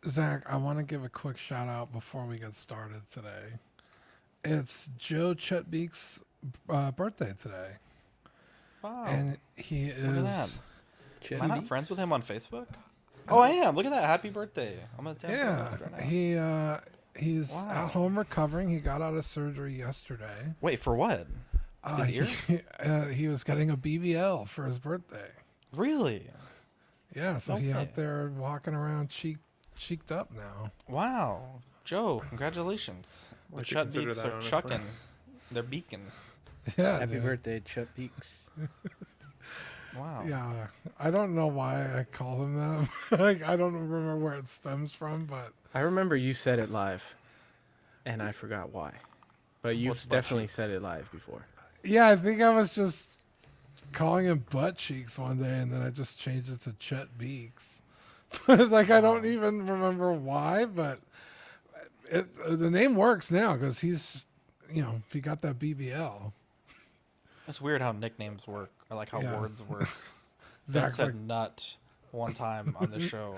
Zach, I want to give a quick shout out before we get started today. It's Joe Chetbeek's birthday today. Wow. And he Look at is... that. Am I not friends with him on Facebook? Oh, I am. Look at that. Happy birthday. I'm going to tell Yeah, you right now. he's at home recovering. He got out of surgery yesterday. Wait, for what? His ear? He was getting a BBL for his birthday. Really? Yeah, so he out there walking around cheeked up now. Wow. Joe, congratulations. The Chut Beaks are chucking. They're beaking. Yeah. Happy birthday, Chut Beaks. Wow. Yeah. I don't know why I call him that. Like, I don't remember where it stems from, but... I remember you said it live, and I forgot why. But you've definitely said it live before. Yeah, I think I was just calling him butt cheeks one day, and then I just changed it to Chet Beaks. Like, I don't even remember why, but the name works now because he's, he got that BBL. It's weird how nicknames work, or like how words work. Zach Zach's said nut one time on the show,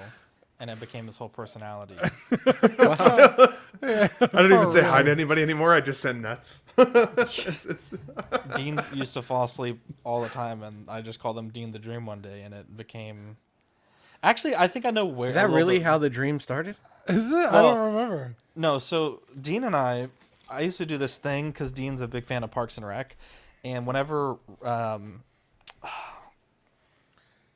and it became his whole personality. I don't even say hi to anybody anymore. I just send nuts. Dean used to fall asleep all the time, and I just called him Dean the Dream one day, and it became... Actually, I think I know where... Is that really how the dream started? Is it? I don't remember. No, so Dean and I used to do this thing, because Dean's a big fan of Parks and Rec, and whenever...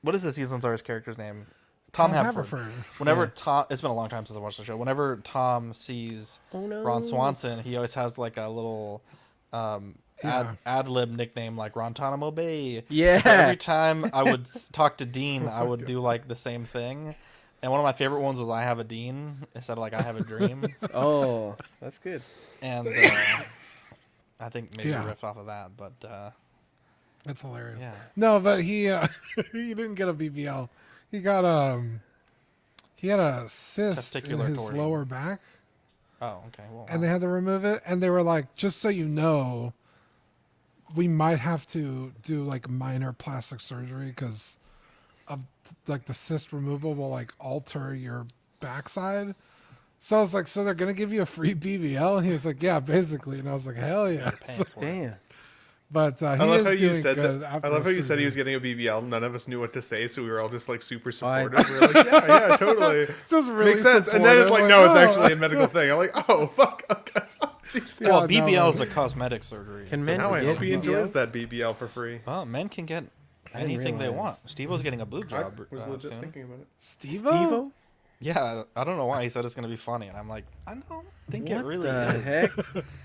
what is the Seasons Stars character's name? Tom Haverford. Whenever Tom... It's been a long time since I watched the show. Whenever Tom sees Ron Swanson, he always has like a little... ad-lib nickname like Rontanamo Bay. Yeah. So every time I would talk to Dean, I would do like the same thing. And one of my favorite ones was I have a Dean instead of like I have a dream. Oh, that's good. And I think maybe a riff off of that, but that's hilarious. Yeah. No, but he he didn't get a BBL. He got he had a cyst in his torsion. lower back. Oh, okay. Well, and they had to remove it, and they were like, just so you know, we might have to do like minor plastic surgery because of like the cyst removal will like alter your backside. So I was like, so they're gonna give you a free BBL? And he was like, yeah, basically. And I was like, hell yeah. So, damn. But I love how you said that. I love how you said he was getting a BBL. None of us knew what to say, so we were all just like super supportive. We were like, yeah, totally. Just really makes sense. And then it's like, no, it's actually a medical thing. I'm like, oh, fuck. Okay. Well, BBL is a cosmetic surgery. Can men now I hope he BBLs? enjoys that BBL for free. Well, men can get anything they want. Steve-O's getting a boob job I was legit soon. thinking about it. Steve-O? Yeah, I don't know why he said it's going to be funny, and I'm like, I don't think it really the is. heck?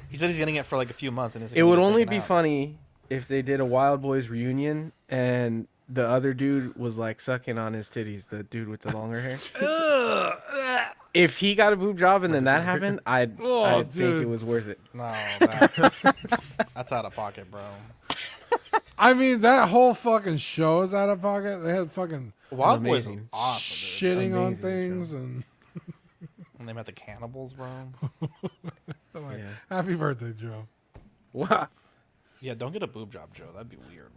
He said he's getting it for like a few months, and It would only be funny if they did a Wild Boys reunion and the other dude was like sucking on his titties, the dude with the longer hair. If he got a boob job and then that happened, I'd think it was worth it. No, that's out of pocket, bro. I mean, that whole fucking show is out of pocket. They had fucking Wild Boys is awesome, dude. shitting on things and they met the cannibals, bro. So like, happy birthday, Joe. Wow. Yeah, don't get a boob job, Joe. That'd be weird.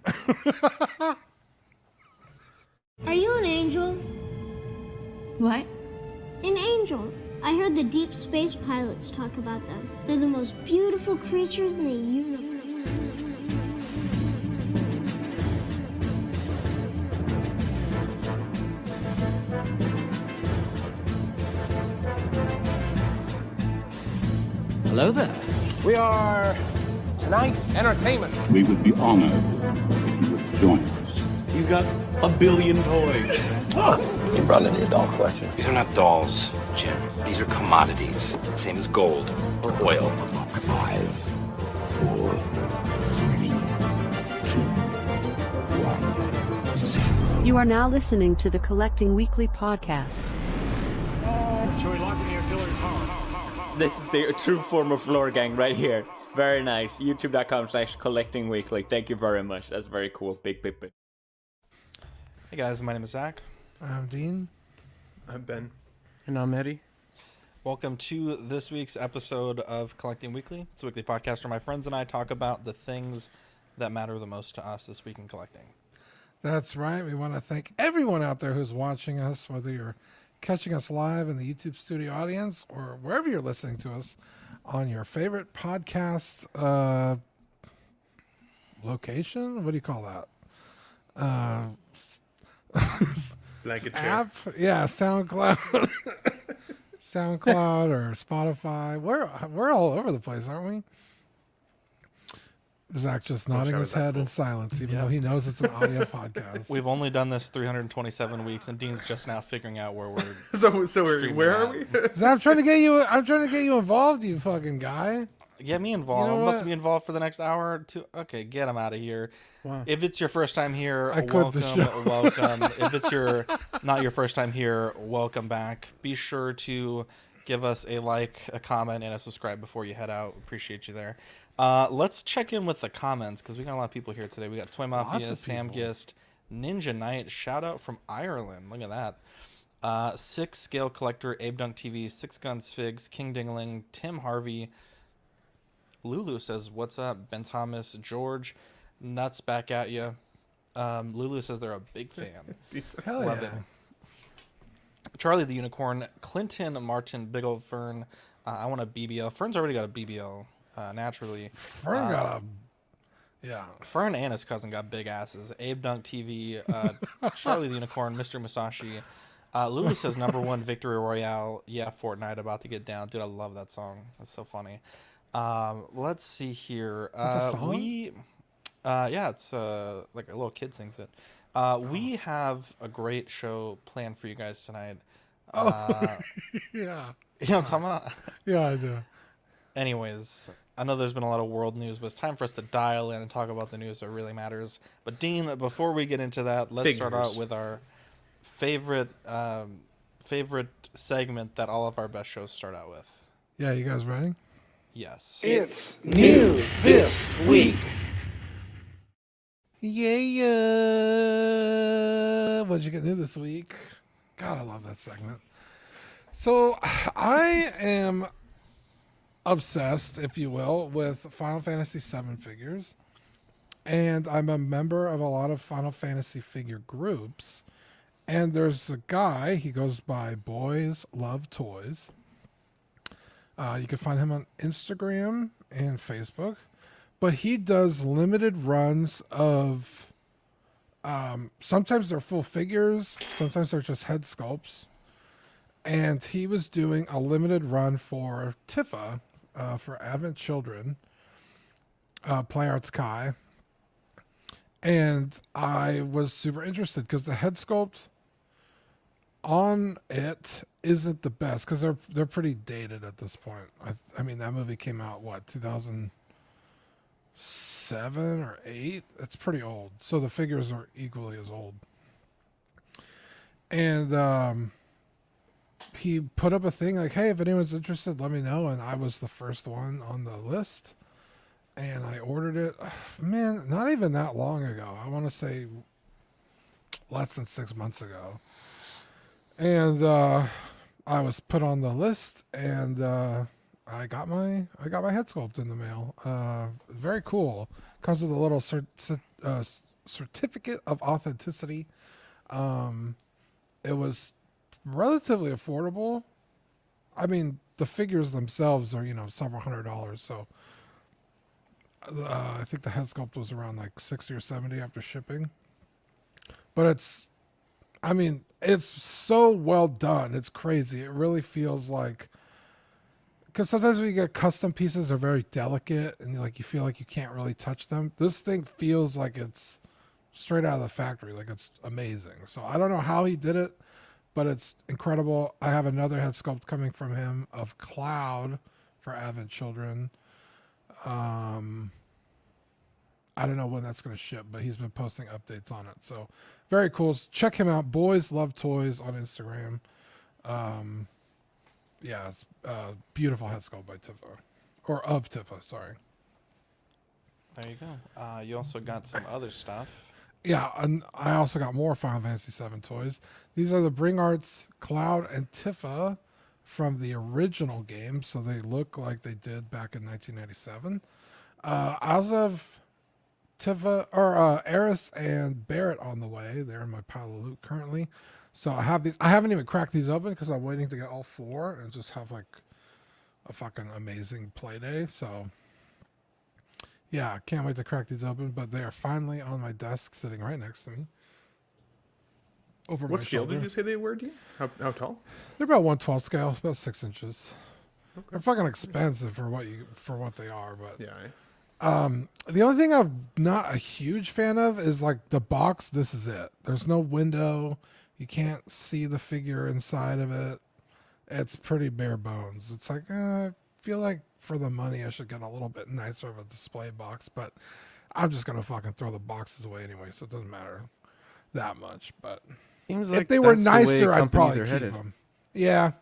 Are you an angel? What? An angel. I heard the deep space pilots talk about them. They're the most beautiful creatures in the universe. Hello there. We are tonight's entertainment. We would be honored if you would join us. You've got a billion toys. You brought in your doll collection. These are not dolls, Jim. These are commodities. Same as gold or oil. 5, 4, 3, 2, 1, 0. You are now listening to the Collecting Weekly podcast. Shall we lock in the auxiliary power? This is the true form of floor gang right here. Very nice. YouTube.com/collectingweekly. Thank you very much. That's very cool. Big. Hey guys, my name is Zach. I'm Dean. I'm Ben. And I'm Eddie. Welcome to this week's episode of Collecting Weekly. It's a weekly podcast where my friends and I talk about the things that matter the most to us this week in collecting. That's right. We want to thank everyone out there who's watching us, whether you're catching us live in the YouTube studio audience or wherever you're listening to us on your favorite podcast location. What do you call that? Blanket app? Yeah, SoundCloud. SoundCloud or Spotify. We're all over the place, aren't we? Zach just nodding his head in silence, even though he knows it's an audio podcast. We've only done this 327 weeks, and Dean's just now figuring out where we're. Where are we? Zach, I'm trying to get you involved, you fucking guy. Get me involved. I'm about to be involved for the next hour or two. Okay, get him out of here. Wow. If it's your first time here, welcome. If it's not your first time here, welcome back. Be sure to give us a like, a comment, and a subscribe before you head out. Appreciate you there. Let's check in with the comments because we got a lot of people here today. We got Toy Mafia, Sam Gist, Ninja Knight, shout out from Ireland. Look at that. 6 Scale Collector, Abe Dunk TV, 6 Guns Figs, King Dingling, Tim Harvey. Lulu says, "What's up?" Ben Thomas, George, nuts back at you. Lulu says they're a big fan. Hell Love yeah. it. Charlie the Unicorn, Clinton, Martin, Big Old Fern. I want a BBL. Fern's already got a BBL. Naturally, Fern got Fern and his cousin got big asses. Abe Dunk TV, Charlie the Unicorn, Mr. Musashi. Lulu says -- Victory Royale. Yeah, Fortnite about to get down, dude. I love that song. That's so funny. Let's see here. It's a song? Yeah, it's like a little kid sings it. We have a great show planned for you guys tonight. Yeah. You know what I'm talking about? Yeah, I do. Anyways, I know there's been a lot of world news, but it's time for us to dial in and talk about the news that really matters. But Dean, before we get into that, let's start out with our favorite segment that all of our best shows start out with. Yeah, you guys ready? Yes. It's new this week. Yeah. What'd you get new this week? God, I love that segment. So I am obsessed, if you will, with Final Fantasy VII figures. And I'm a member of a lot of Final Fantasy figure groups. And there's a guy, he goes by Boys Love Toys. You can find him on Instagram and Facebook. But he does limited runs of, sometimes they're full figures, sometimes they're just head sculpts. And he was doing a limited run for Tifa, for Advent Children, Play Arts Kai. And I was super interested because the head sculpt on it isn't the best because they're pretty dated at this point. I mean, that movie came out, 2007 or 8? It's pretty old. So the figures are equally as old. And he put up a thing like, hey, if anyone's interested, let me know. And I was the first one on the list. And I ordered it, man, not even that long ago. I want to say less than 6 months ago. And I was put on the list, and I got my head sculpt in the mail. Very cool. Comes with a little certificate of authenticity. It was relatively affordable. I mean, the figures themselves are, several $100s. So I think the head sculpt was around like 60 or 70 after shipping. But it's so well done. It's crazy. It really feels like, because sometimes when you get custom pieces, they're very delicate and you feel like you can't really touch them. This thing feels like it's straight out of the factory. Like it's amazing. So I don't know how he did it, but it's incredible. I have another head sculpt coming from him of Cloud for Advent Children. I don't know when that's going to ship, but he's been posting updates on it. So very cool. Check him out. Boys Love Toys on Instagram. Yeah, it's beautiful head sculpt by Tifa. Or of Tifa, sorry. There you go. You also got some other stuff. Yeah, and I also got more Final Fantasy VII toys. These are the Bring Arts Cloud and Tifa from the original game, so they look like they did back in 1997. As of Tifa or Eris and Barrett on the way. They're in my pile of loot currently. So I have these. I haven't even cracked these open because I'm waiting to get all 4 and just have like a fucking amazing play day. So yeah, can't wait to crack these open. But they are finally on my desk, sitting right next to me. Over what my scale shoulder. did you say they were, Dean? How tall? They're about 1/12 scale, about 6 inches. Okay. They're fucking expensive for what they are, but yeah. The only thing I'm not a huge fan of is like the box. This is it. There's no window. You can't see the figure inside of it. It's pretty bare bones. It's like I feel like for the money I should get a little bit nicer of a display box, but I'm just gonna fucking throw the boxes away anyway, so it doesn't matter that much. But Seems like if they were that's the way nicer, I'd companies probably are keep headed. them. Yeah,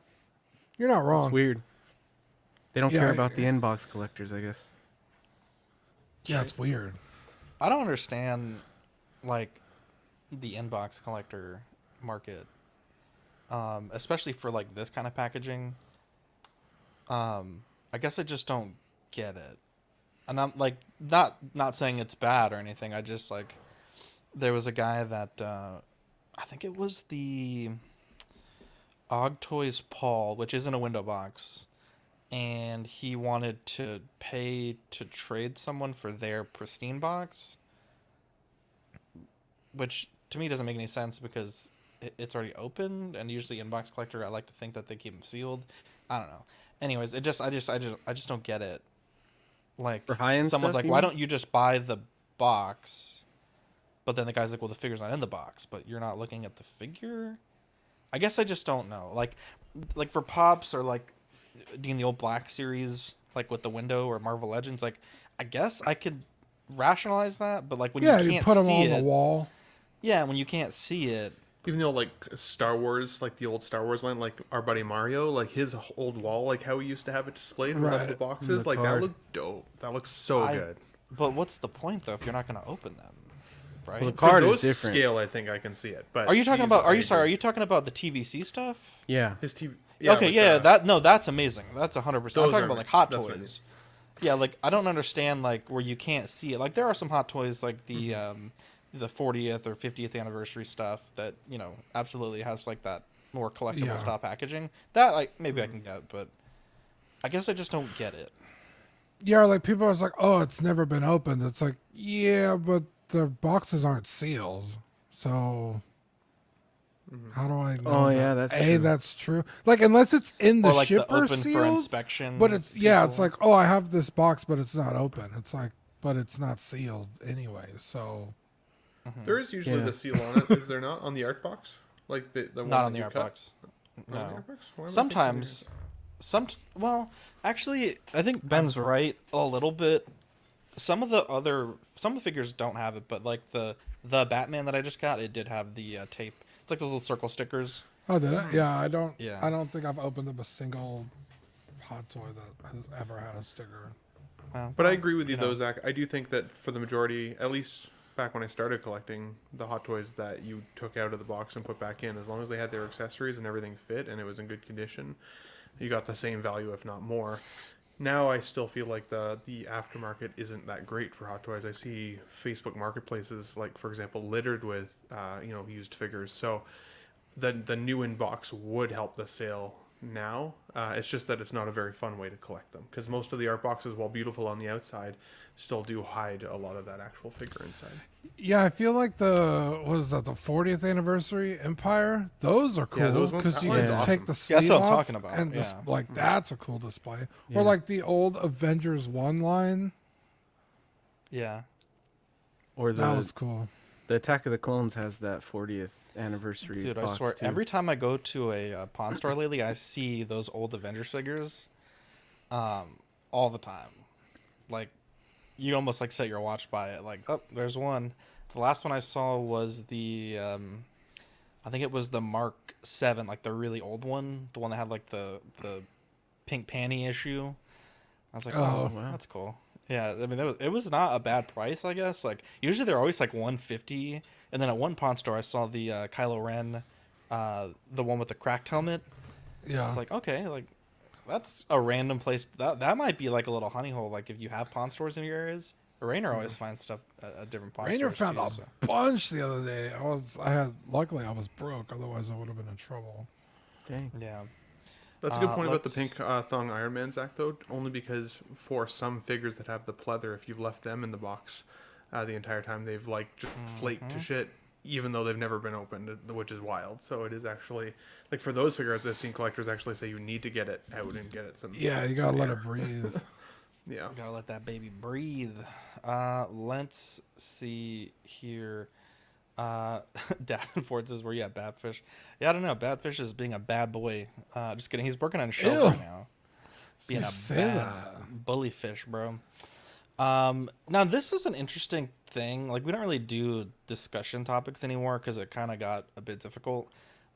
you're not wrong. It's weird. They don't Yeah, care about the inbox collectors, I guess. Yeah, it's weird. I don't understand, like, the inbox collector market, especially for like this kind of packaging. I guess I just don't get it, and I'm like not saying it's bad or anything. I just like there was a guy that I think it was the Hot Toys Paul, which isn't a window box. And he wanted to pay to trade someone for their pristine box, which to me doesn't make any sense because it's already opened, and usually inbox collector, I like to think that they keep them sealed. I don't know. Anyways, I just don't get it. Like For high-end someone's stuff, like, you why mean? don't you just buy the box? But then the guy's like, well, the figure's not in the box, but you're not looking at the figure. I guess I just don't know. Like for Pops or like Dean the old Black series, like with the window or Marvel Legends, like I guess I could rationalize that, but like when you can't put them see on it, the wall. yeah, when you can't see it, Even though like Star Wars, like the old Star Wars line, like our buddy Mario, like his old wall, like how he used to have it displayed with all the boxes, The like card. that looked dope. That looks so good. But what's the point though if you're not going to open them, right? Well, the For card is those different. scale, I think I can see it. But Are you talking these about? I Are you sorry? Are agree. you talking about the TVC stuff? Yeah. His TV? Okay, like yeah, the- that's amazing. That's 100%. I'm Those talking are- about like Hot that's what I Toys. Yeah, like I don't understand like where you can't see it. Like there are some Hot Toys like the 40th or 50th anniversary stuff that absolutely has like that more collectible style packaging. That like maybe I can get, but I guess I just don't get it. Yeah, like people are like, oh, it's never been opened. It's like, yeah, but the boxes aren't sealed, so. How do I know? Oh, that? yeah, that's true. That's true. Like unless it's in the Or like the shipper open sealed, for inspection. but it's it's like, oh, I have this box, but it's not open. It's like, but it's not sealed anyway. So There is usually the seal on it, is there not? On the art box, like the one not on that the you art cut? box. Not on the No. art box? Why am I Sometimes, well, actually, I think Ben's right a little bit. Some of the figures don't have it, but like the Batman that I just got, it did have the tape. It's like those little circle stickers. oh, did it? Yeah, I don't. Yeah. I don't think I've opened up a single Hot Toy that has ever had a sticker. But I agree with you though, Zach. I do think that for the majority, at least back when I started collecting, the Hot Toys that you took out of the box and put back in, as long as they had their accessories and everything fit and it was in good condition, you got the same value, if not more. Now I still feel like the aftermarket isn't that great for Hot Toys. I see Facebook marketplaces, like for example, littered with used figures. So the new in box would help the sale now. It's just that it's not a very fun way to collect them because most of the art boxes, while beautiful on the outside, still do hide a lot of that actual figure inside. Yeah, I feel like the 40th anniversary Empire. Those are Yeah, cool those ones- because that you one's can awesome. take the Yeah, sleeve that's what I'm off talking about, and like that's a cool display. Yeah. Or like the old Avengers 1 line. Yeah. Or That was cool. The Attack of the Clones has that 40th anniversary. Dude, I box swear, too. every time I go to a pawn store lately, I see those old Avengers figures, all the time. Like, you almost like set your watch by it. Like, oh, there's one. The last one I saw was the, I think it was the Mark 7, like the really old one, the one that had like the pink panty issue. I was like, oh, wow. that's cool. Yeah, I mean, it was not a bad price, I guess. Like, usually they're always like $150, and then at one pawn store I saw the Kylo Ren, the one with the cracked helmet. Yeah. I was like, okay, like that's a random place. That might be like a little honey hole. Like if you have pawn stores in your areas, Rainer always finds stuff at different post Rainer stores found too, a bunch the other day. Luckily I was broke, otherwise I would have been in trouble. Dang. Yeah. That's a good point about the pink thong Iron Man, Zach, though, only because for some figures that have the pleather, if you've left them in the box the entire time, they've like just flaked to shit, even though they've never been opened, which is wild. So it is actually, like for those figures, I've seen collectors actually say you need to get it out and get it some. Yeah, you gotta let it breathe. Yeah. You gotta let that baby breathe. Let's see here. Davenport says, "Where you at, Badfish?" Yeah, I don't know. Badfish is being a bad boy. Just kidding. He's working on shelves right now. Being a bad bully fish, bro. Now this is an interesting thing. Like we don't really do discussion topics anymore because it kind of got a bit difficult.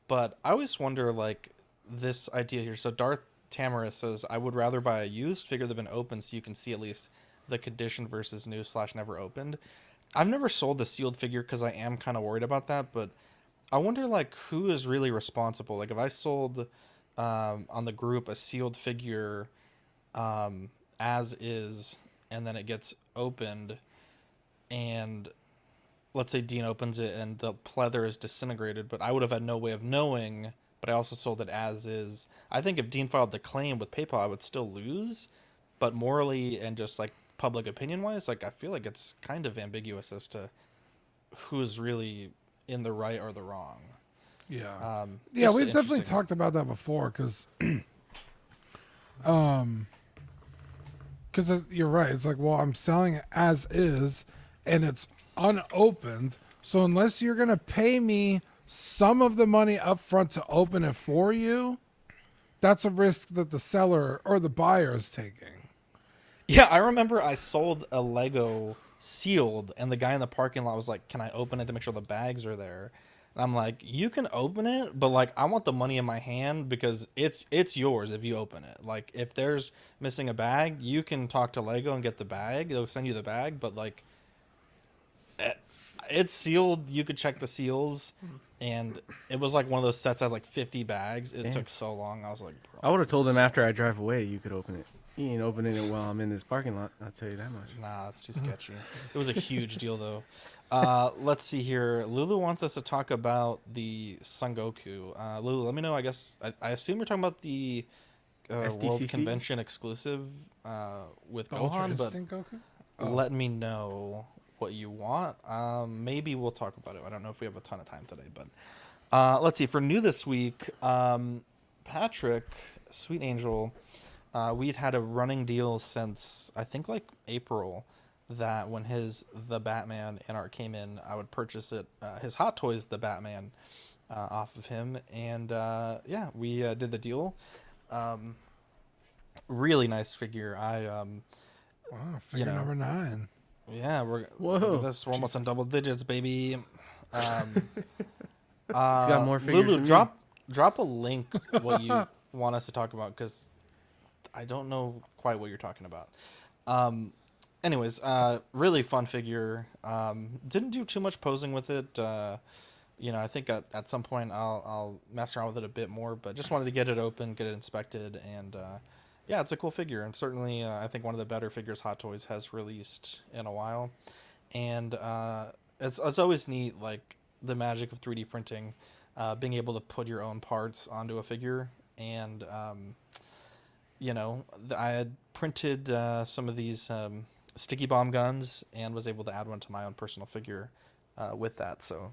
But I always wonder, like, this idea here. So Darth Tamara says, "I would rather buy a used figure that's been opened so you can see at least the condition versus new / never opened." I've never sold a sealed figure because I am kind of worried about that, but I wonder, like, who is really responsible. Like, if I sold on the group a sealed figure as is, and then it gets opened, and let's say Dean opens it and the pleather is disintegrated, but I would have had no way of knowing, but I also sold it as is. I think if Dean filed the claim with PayPal, I would still lose, but morally and just, like, public opinion wise, like, I feel like it's kind of ambiguous as to who's really in the right or the wrong. Yeah. Yeah, we've definitely talked about that before because you're right. It's like, well, I'm selling it as is and it's unopened. So unless you're going to pay me some of the money up front to open it for you, that's a risk that the seller or the buyer is taking. Yeah, I remember I sold a Lego sealed, and the guy in the parking lot was like, "Can I open it to make sure the bags are there?" And I'm like, "You can open it, but like I want the money in my hand because it's yours if you open it. Like if there's missing a bag, you can talk to Lego and get the bag. They'll send you the bag, but like it's sealed. You could check the seals." And it was like one of those sets that has like 50 bags. It took so long. I was like, bro. I would have told him after I drive away you could open it. He ain't opening it while I'm in this parking lot. I'll tell you that much. Nah, it's too sketchy. It was a huge deal, though. Let's see here. Lulu wants us to talk about the Son Goku. Lulu, let me know. I guess I assume you're talking about the World Convention exclusive with Gohan, but let me know what you want. Maybe we'll talk about it. I don't know if we have a ton of time today, but let's see. For new this week, Patrick, Sweet Angel. We'd had a running deal since I think like April that when the Batman in art came in, I would purchase it, his Hot Toys the Batman off of him, and yeah, we did the deal. Really nice figure. Wow, figure number 9. Yeah, we're almost in double digits, baby. He's got more figures. Lulu, drop a link what you want us to talk about because I don't know quite what you're talking about. Anyways, really fun figure. Didn't do too much posing with it. I think at some point I'll mess around with it a bit more, but just wanted to get it open, get it inspected, and yeah, it's a cool figure. And certainly I think one of the better figures Hot Toys has released in a while. And it's always neat, like the magic of 3D printing, being able to put your own parts onto a figure. And I had printed some of these sticky bomb guns and was able to add one to my own personal figure with that. So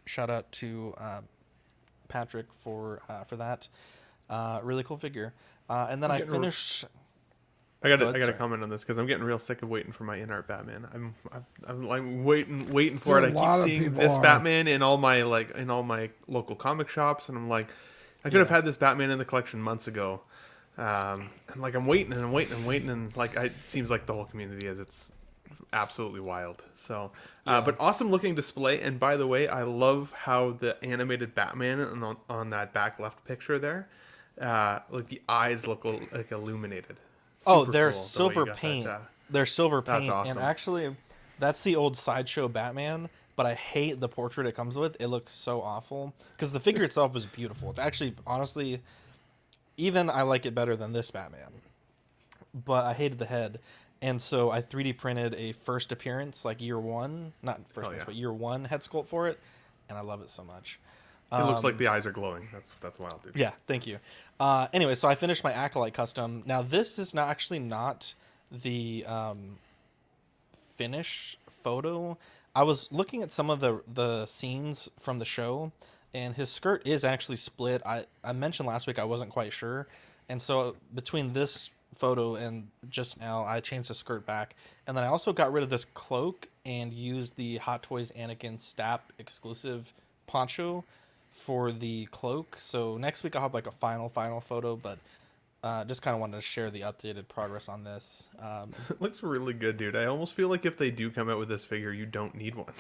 shout out to Patrick for that. Really cool figure. And then I finished. I got to comment on this because I'm getting real sick of waiting for my in-art Batman. I'm like waiting for it. I keep seeing this Batman in all my local comic shops, and I'm like, I could have had this Batman in the collection months ago. And like I'm waiting, and like it seems like the whole community is. It's absolutely wild. So, but awesome looking display. And by the way, I love how the animated Batman on that back left picture there, like the eyes look like illuminated. Super they're cool, silver paint. They're silver paint. That's awesome. And actually, that's the old Sideshow Batman. But I hate the portrait it comes with. It looks so awful because the figure itself is beautiful. It's actually, honestly, even I like it better than this Batman. But I hated the head. And so I 3D printed a first appearance, like year one, not first appearance, but year one head sculpt for it, and I love it so much. It looks like the eyes are glowing. That's wild, dude. Yeah, thank you. Anyway, so I finished my Acolyte custom. Now this is not the finished photo. I was looking at some of the scenes from the show, and his skirt is actually split. I mentioned last week I wasn't quite sure, and so between this photo and just now, I changed the skirt back, and then I also got rid of this cloak and used the Hot Toys Anakin Stap exclusive poncho for the cloak. So next week I'll have like a final photo, but just kind of wanted to share the updated progress on this. It looks really good, dude. I almost feel like if they do come out with this figure, you don't need one.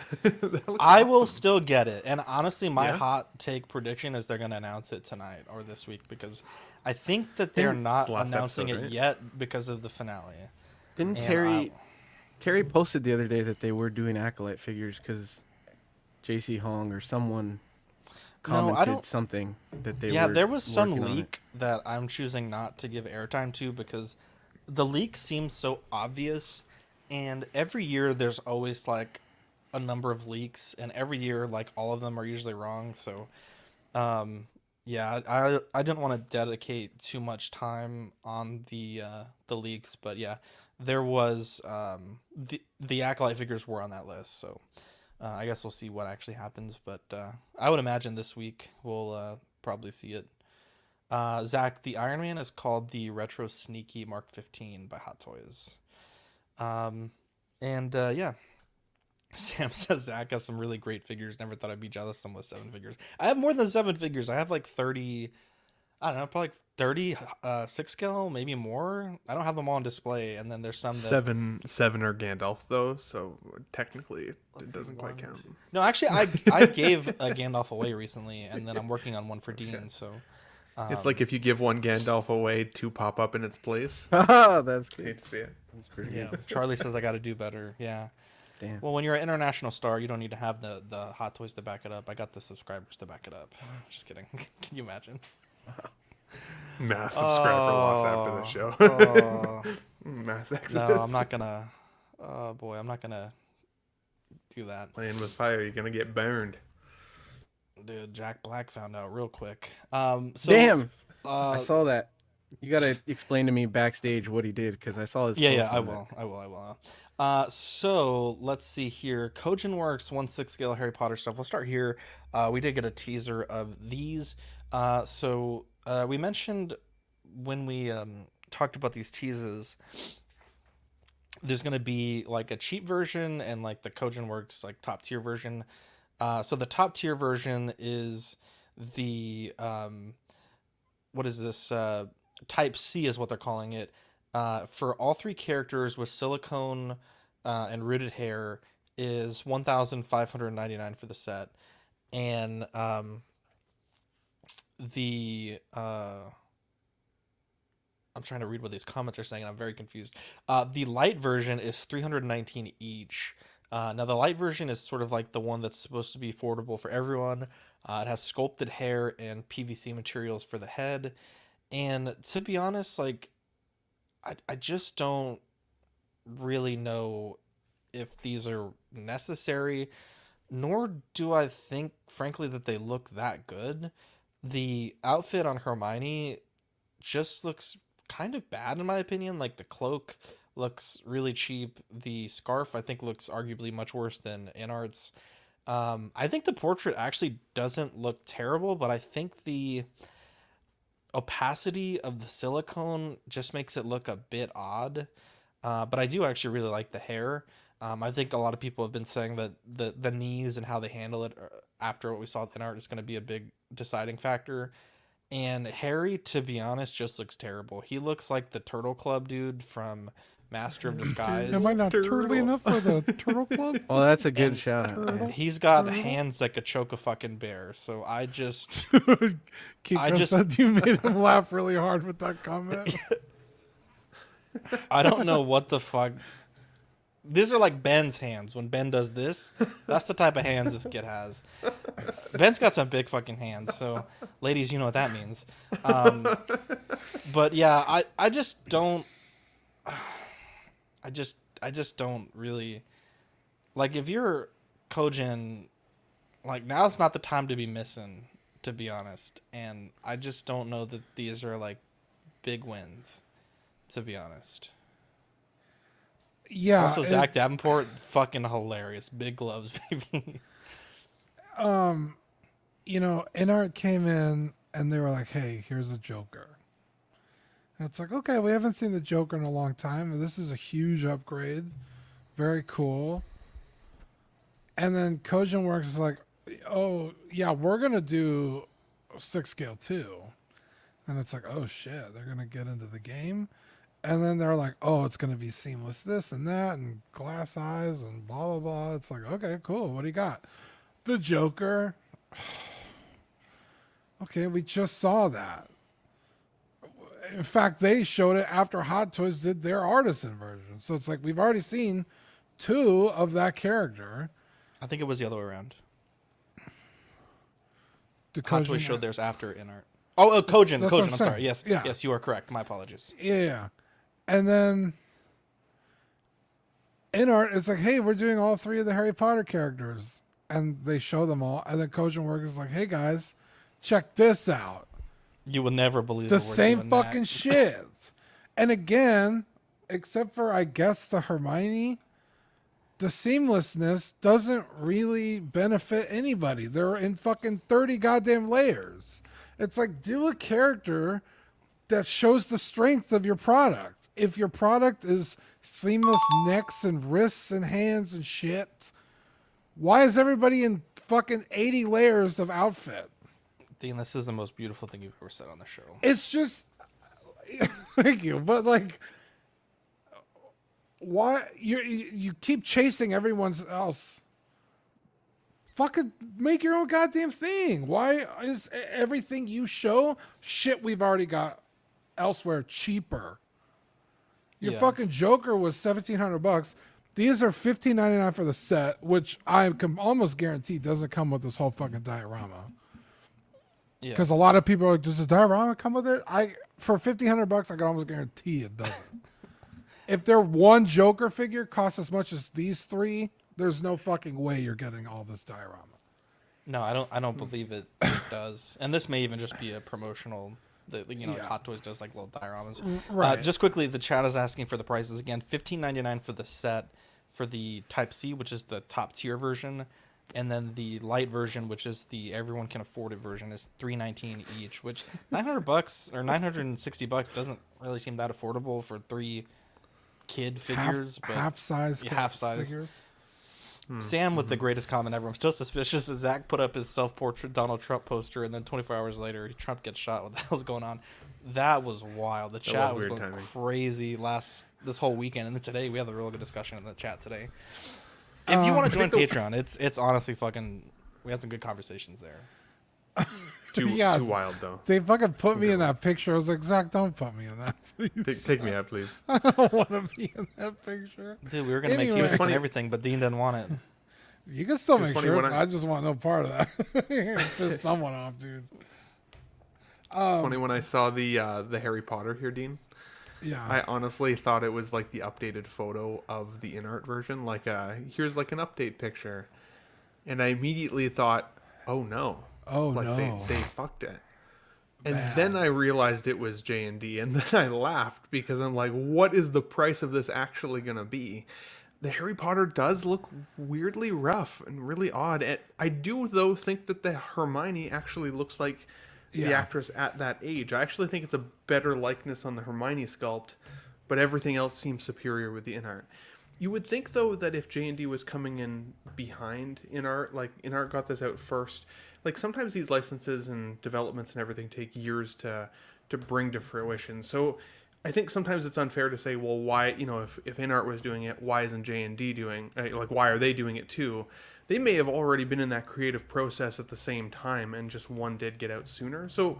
I will still get it. And honestly, my hot take prediction is they're going to announce it tonight or this week, because I think that they're not announcing it yet because of the finale. Didn't Terry posted the other day that they were doing Acolyte figures because JC Hong or someone commented something that they were there was some working on leak that I'm choosing not to give airtime to because the leak seems so obvious, and every year there's always like a number of leaks, and every year like all of them are usually wrong. So I didn't want to dedicate too much time on the leaks, but yeah, there was the Acolyte figures were on that list, so I guess we'll see what actually happens, but I would imagine this week we'll probably see it. Zach, the Iron Man is called the Retro Sneaky Mark 15 by Hot Toys. Sam says Zach has some really great figures. Never thought I'd be jealous of them with 7 figures. I have more than 7 figures. I have like 30, I don't know, probably 30 6 scale, maybe more. I don't have them all on display, and then there's some that... seven are Gandalf though, so technically it doesn't quite count. No, actually, I gave a Gandalf away recently, and then I'm working on one for Dean. So it's like if you give one Gandalf away, 2 pop up in its place. Oh, that's good. Hate to see it. That's pretty good. Good. Charlie says I got to do better. Yeah. Damn. Well, when you're an international star, you don't need to have the Hot Toys to back it up. I got the subscribers to back it up. Just kidding. Can you imagine? Mass subscriber loss after the show. Mass exodus. No, I'm not gonna. Oh boy, I'm not gonna do that. Playing with fire, you're gonna get burned. Dude, Jack Black found out real quick. Damn, I saw that. You gotta explain to me backstage what he did, because I saw his. Yeah, I will. So let's see here. Kojin Works 1/6 scale Harry Potter stuff. We'll start here. We did get a teaser of these. We mentioned when we talked about these teases, there's going to be like a cheap version and like the Kojin Works like top tier version. So the top tier version is the what is this? Type C is what they're calling it. For all 3 characters with silicone and rooted hair is $1,599 for the set, and I'm trying to read what these comments are saying, and I'm very confused. The light version is $319 each. Now the light version is sort of like the one that's supposed to be affordable for everyone. It has sculpted hair and PVC materials for the head, and to be honest, like I just don't really know if these are necessary, nor do I think, frankly, that they look that good. The outfit on Hermione just looks kind of bad, in my opinion. Like, the cloak looks really cheap. The scarf, I think, looks arguably much worse than Inart's. I think the portrait actually doesn't look terrible, but I think the opacity of the silicone just makes it look a bit odd. But I do actually really like the hair. I think a lot of people have been saying that the knees and how they handle it after what we saw in art is going to be a big deciding factor. And Harry, to be honest, just looks terrible. He looks like the Turtle Club dude from Master of Disguise. Am I not turtly enough for the Turtle Club? Well, that's a good shout out. He's got hands that could choke a fucking bear. So I just... Kiko said you made him laugh really hard with that comment. I don't know what the fuck... These are like Ben's hands. When Ben does this, that's the type of hands this kid has. Ben's got some big fucking hands, so ladies, you know what that means. But yeah, I just don't... I just don't really like if you're Kojin, like now's not the time to be missing, to be honest. And I just don't know that these are like big wins, to be honest. Yeah. Also, Zach Davenport, fucking hilarious. Big gloves, baby. You know, InArt came in and they were like, "Hey, here's a Joker." And it's like, okay, we haven't seen the Joker in a long time, and this is a huge upgrade. Very cool. And then Kojin Works is like, "Oh, yeah, we're going to do 6 scale too." And it's like, oh shit, they're going to get into the game. And then they're like, "Oh, it's going to be seamless this and that and glass eyes and blah, blah, blah." It's like, okay, cool. What do you got? The Joker. Okay, we just saw that. In fact, they showed it after Hot Toys did their artisan version. So it's like we've already seen 2 of that character. I think it was the other way around. Hot Toys showed theirs after InArt. Oh, Kojin. I'm sorry. Yes, yeah. Yes, you are correct. My apologies. Yeah. And then InArt, it's like, "Hey, we're doing all 3 of the Harry Potter characters." And they show them all. And then Kojin Works is like, "Hey, guys, check this out." You will never believe the we're same doing fucking that. shit. And again, except for, I guess, the Hermione, the seamlessness doesn't really benefit anybody. They're in fucking 30 goddamn layers. It's like, do a character that shows the strength of your product. If your product is seamless necks and wrists and hands and shit, why is everybody in fucking 80 layers of outfit? Dean, this is the most beautiful thing you've ever said on the show. It's just, thank you, but like, why you keep chasing everyone else? Fucking make your own goddamn thing. Why is everything you show shit we've already got elsewhere cheaper? Your fucking Joker was $1,700. These are $15.99 for the set, which I can almost guarantee doesn't come with this whole fucking diorama. Because a lot of people are like, "Does the diorama come with it?" For $1,500, I can almost guarantee it doesn't. If their one Joker figure costs as much as these 3, there's no fucking way you're getting all this diorama. No, I don't believe it does. And this may even just be a promotional. Hot Toys does like little dioramas. Right. Just quickly, the chat is asking for the prices again. $15.99 for the set for the Type C, which is the top tier version, and then the light version, which is the everyone can afford it version, is $319 each. Which $900 or $960 doesn't really seem that affordable for 3 kid figures, half size figures. Sam with the greatest comment ever. "I'm still suspicious that Zach put up his self-portrait Donald Trump poster, and then 24 hours later, Trump gets shot. What the hell's going on?" That was wild. The chat was going crazy this whole weekend, and then today we had a real good discussion in the chat today. If you want to join Patreon, it's honestly fucking. We had some good conversations there. Too wild though. They fucking put me in that picture. I was like, "Zach, don't put me in that. Take me out, please." I don't want to be in that picture. Dude, we were gonna make you and everything, but Dean didn't want it. You can still make sure. I just want no part of that. Piss someone off, dude. It's funny when I saw the Harry Potter here, Dean. Yeah. I honestly thought it was like the updated photo of the InArt version. Like, here's like an update picture, and I immediately thought, "Oh no." Oh like no! They fucked it, and then I realized it was J&D, and then I laughed because I'm like, "What is the price of this actually gonna be?" The Harry Potter does look weirdly rough and really odd. I do though think that the Hermione actually looks like the actress at that age. I actually think it's a better likeness on the Hermione sculpt, but everything else seems superior with the InArt. You would think though that if J&D was coming in behind InArt, like InArt got this out first. Like sometimes these licenses and developments and everything take years to bring to fruition. So I think sometimes it's unfair to say, well, why, if InArt was doing it, why isn't J&D doing, why are they doing it too? They may have already been in that creative process at the same time and just one did get out sooner. So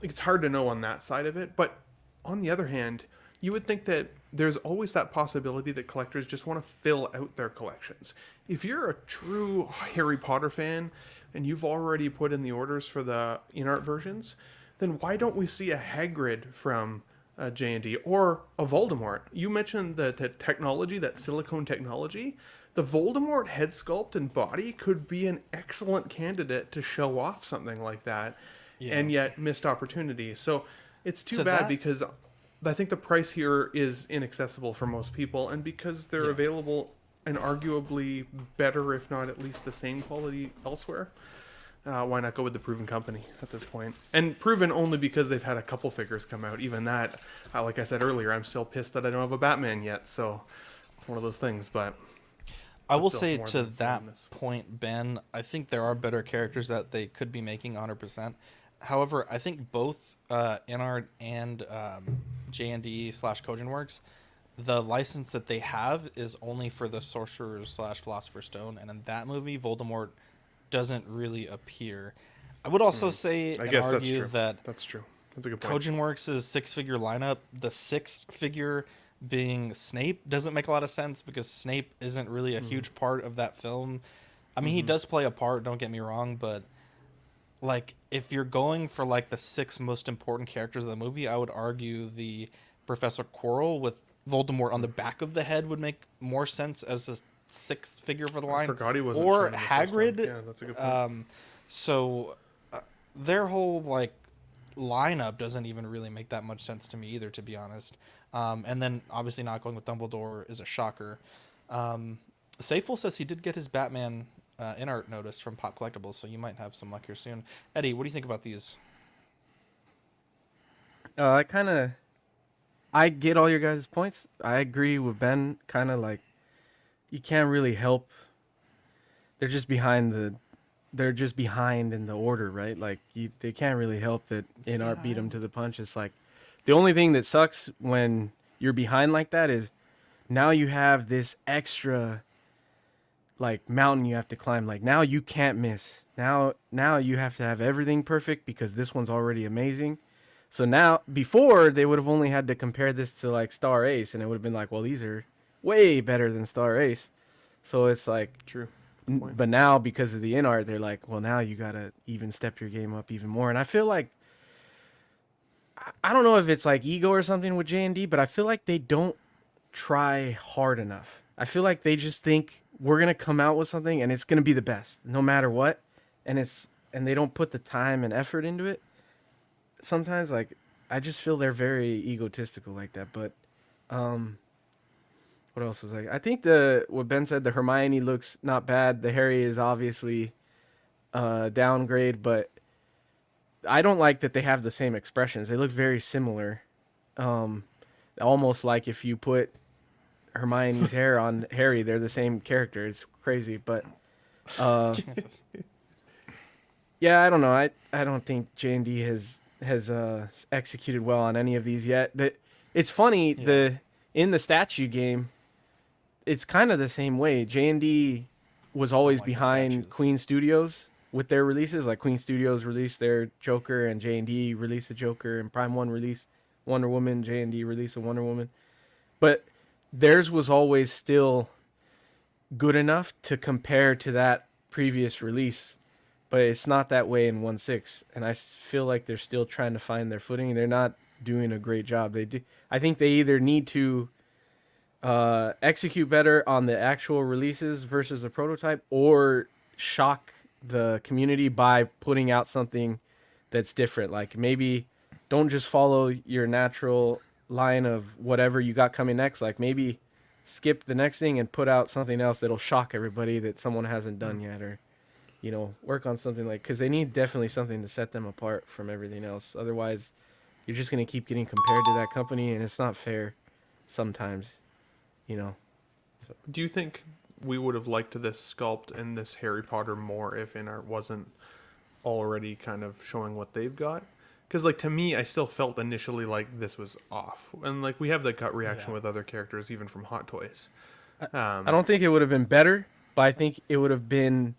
it's hard to know on that side of it. But on the other hand, you would think that there's always that possibility that collectors just want to fill out their collections. If you're a true Harry Potter fan and you've already put in the orders for the InArt versions, then why don't we see a Hagrid from J&D or a Voldemort. You mentioned that technology, that silicone technology. The Voldemort head sculpt and body could be an excellent candidate to show off something like that, and yet missed opportunity. So it's too bad because I think the price here is inaccessible for most people, and because they're available and arguably better, if not at least the same quality elsewhere. Why not go with the proven company at this point? And proven only because they've had a couple figures come out. Even that, like I said earlier, I'm still pissed that I don't have a Batman yet. So it's one of those things. But I will say to that point, Ben, I think there are better characters that they could be making 100%. However, I think both InArt and J&D/Kojin Works, the license that they have is only for the Sorcerer's/Philosopher's Stone. And in that movie, Voldemort doesn't really appear. I would also say and argue that's true. That's a good point. Kojin Works' 6-figure lineup, the 6th figure being Snape, doesn't make a lot of sense because Snape isn't really a huge part of that film. I mean, he does play a part, don't get me wrong, but like if you're going for like the 6 most important characters of the movie, I would argue the Professor Quirrell with Voldemort on the back of the head would make more sense as a 6th figure for the line. I forgot he wasn't or shown in the first Hagrid. one. Yeah, that's a good point. So their whole like lineup doesn't even really make that much sense to me either, to be honest. And then obviously not going with Dumbledore is a shocker. Safel says he did get his Batman InArt notice from Pop Collectibles, so you might have some luck here soon. Eddie, what do you think about these? I get all your guys' points. I agree with Ben. Kind of like you can't really help. They're just behind in the order, right? Like they can't really help that InArt beat them to the punch. It's like the only thing that sucks when you're behind like that is now you have this extra like mountain you have to climb. Like now you can't miss. Now you have to have everything perfect because this one's already amazing. So now before they would have only had to compare this to like Star Ace, and it would have been like, well, these are way better than Star Ace. So it's like true. But now because of the InArt, they're like, well, now you gotta even step your game up even more. And I feel like I don't know if it's like ego or something with J&D, but I feel like they don't try hard enough. I feel like they just think we're gonna come out with something and it's gonna be the best no matter what, and they don't put the time and effort into it. Sometimes like I just feel they're very egotistical like that. But what else was I think what Ben said, the Hermione looks not bad. The Harry is obviously downgrade, but I don't like that they have the same expressions. They look very similar. Almost like if you put Hermione's hair on Harry, they're the same character. It's crazy, but yeah, I don't know. I don't think J&D has executed well on any of these yet. It's funny, in the statue game, it's kind of the same way. J&D was always behind Queen Studios with their releases. Like Queen Studios released their Joker, and J&D released a Joker, and Prime 1 released Wonder Woman, J&D released a Wonder Woman. But theirs was always still good enough to compare to that previous release. But it's not that way in 1/6, and I feel like they're still trying to find their footing. They're not doing a great job. I think they either need to execute better on the actual releases versus the prototype, or shock the community by putting out something that's different. Like maybe don't just follow your natural line of whatever you got coming next. Like maybe skip the next thing and put out something else that'll shock everybody that someone hasn't done yet, or work on something like, because they need definitely something to set them apart from everything else. Otherwise you're just going to keep getting compared to that company, and it's not fair sometimes. So. Do you think we would have liked this sculpt and this Harry Potter more if InArt wasn't already kind of showing what they've got? Because like to me, I still felt initially like this was off, and like we have the gut reaction with other characters, even from Hot Toys. I don't think it would have been better, but I think it would have been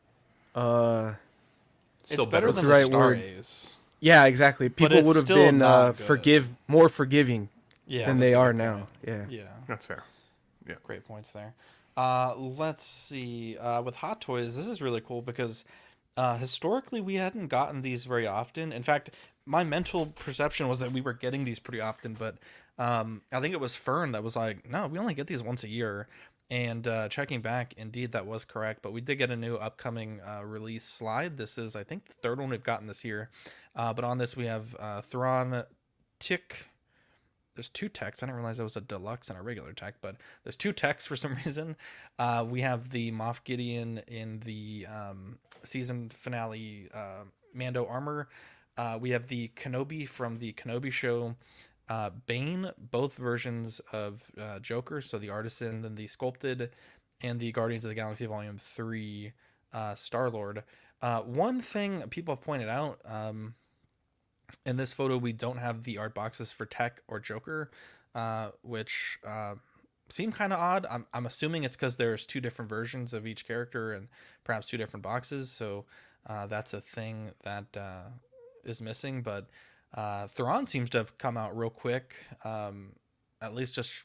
still better than the right Star word. Ace. Yeah, exactly. People would have been more forgiving than they are now. Yeah, that's fair. Yeah, great points there. Let's see. With Hot Toys, this is really cool because historically we hadn't gotten these very often. In fact, my mental perception was that we were getting these pretty often, but I think it was Fern that was like, no, we only get these once a year. And checking back, indeed, that was correct. But we did get a new upcoming release slide. This is, I think, the third one we've gotten this year. But on this, we have Thrawn Tick. There's 2 techs. I didn't realize there was a deluxe and a regular tech, but there's 2 techs for some reason. We have the Moff Gideon in the season finale Mando armor. We have the Kenobi from the Kenobi show. Bane, both versions of Joker, so the Artisan, then the Sculpted, and the Guardians of the Galaxy Volume 3 Star-Lord. One thing people have pointed out, in this photo we don't have the art boxes for Tech or Joker, which seem kind of odd. I'm assuming it's because there's 2 different versions of each character and perhaps 2 different boxes, so that's a thing that is missing, but Thrawn seems to have come out real quick, at least just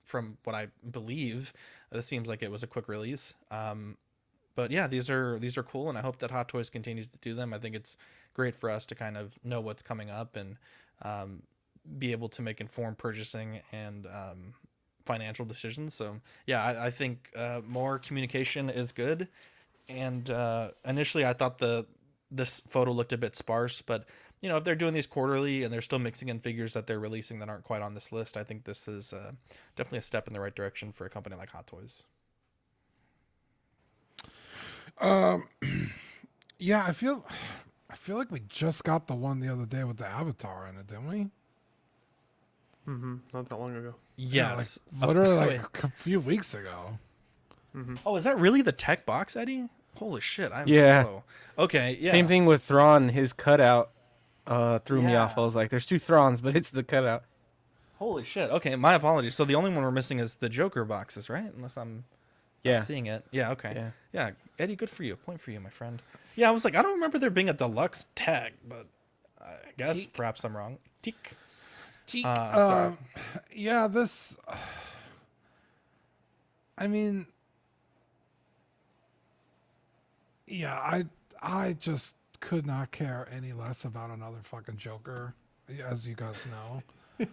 from what I believe. This seems like it was a quick release. But yeah, these are cool, and I hope that Hot Toys continues to do them. I think it's great for us to kind of know what's coming up and be able to make informed purchasing and financial decisions. So yeah, I think more communication is good. And initially, I thought this photo looked a bit sparse, but you know, if they're doing these quarterly and they're still mixing in figures that they're releasing that aren't quite on this list, I think this is definitely a step in the right direction for a company like Hot Toys. Yeah, I feel like we just got the one the other day with the Avatar in it, didn't we? Mm-hmm. Not that long ago. Yes, yeah, like, literally like a few weeks ago. Mm-hmm. Oh, is that really the tech box, Eddie? Holy shit, I'm Yeah. slow. Okay, yeah. Same thing with Thrawn. His cutout threw me off. I was like, there's 2 Thrawns, but it's the cutout. Holy shit. Okay, my apologies. So the only one we're missing is the Joker boxes, right? Unless I'm not seeing it. Yeah, okay. Yeah, Eddie, good for you. Point for you, my friend. Yeah, I was like, I don't remember there being a deluxe tag, but I guess perhaps I'm wrong. Teak. Sorry. Yeah, this... I mean... Yeah, I just could not care any less about another fucking Joker, as you guys know.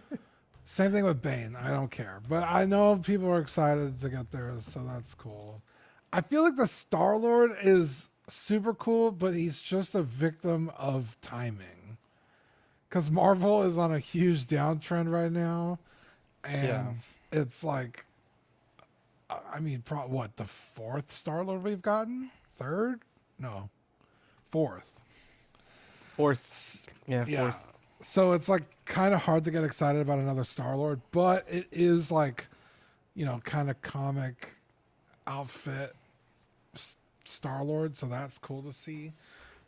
Same thing with Bane. I don't care. But I know people are excited to get theirs, so that's cool. I feel like the Star-Lord is super cool, but he's just a victim of timing. Because Marvel is on a huge downtrend right now. And it's like, I mean, what, the 4th Star-Lord we've gotten? 3rd? No. 4th. 4th. Yeah, 4th. Yeah. So it's like kind of hard to get excited about another Star-Lord, but it is like, you know, kind of comic outfit Star-Lord, so that's cool to see.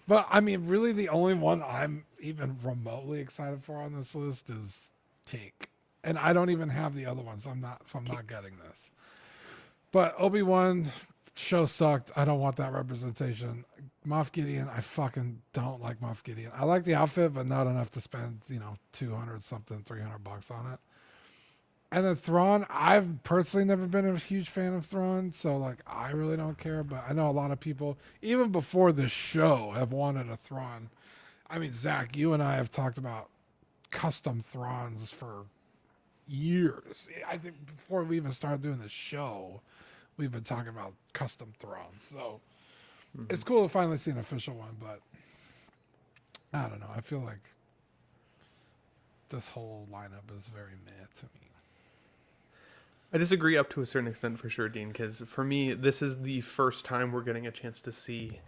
But I mean, really the only one I'm even remotely excited for on this list is Teak. And I don't even have the other ones. So I'm not getting this. But Obi-Wan show sucked. I don't want that representation. Moff Gideon, I fucking don't like Moff Gideon. I like the outfit, but not enough to spend, you know, 200 something, $300 on it. And then Thrawn, I've personally never been a huge fan of Thrawn, so like I really don't care. But I know a lot of people, even before this show, have wanted a Thrawn. I mean, Zach, you and I have talked about custom Thrawns for years. I think before we even started doing the show, we've been talking about custom Thrawns. So it's cool to finally see an official one, but I don't know. I feel like this whole lineup is very meh to me. I disagree up to a certain extent for sure, Dean, because for me, this is the first time we're getting a chance to see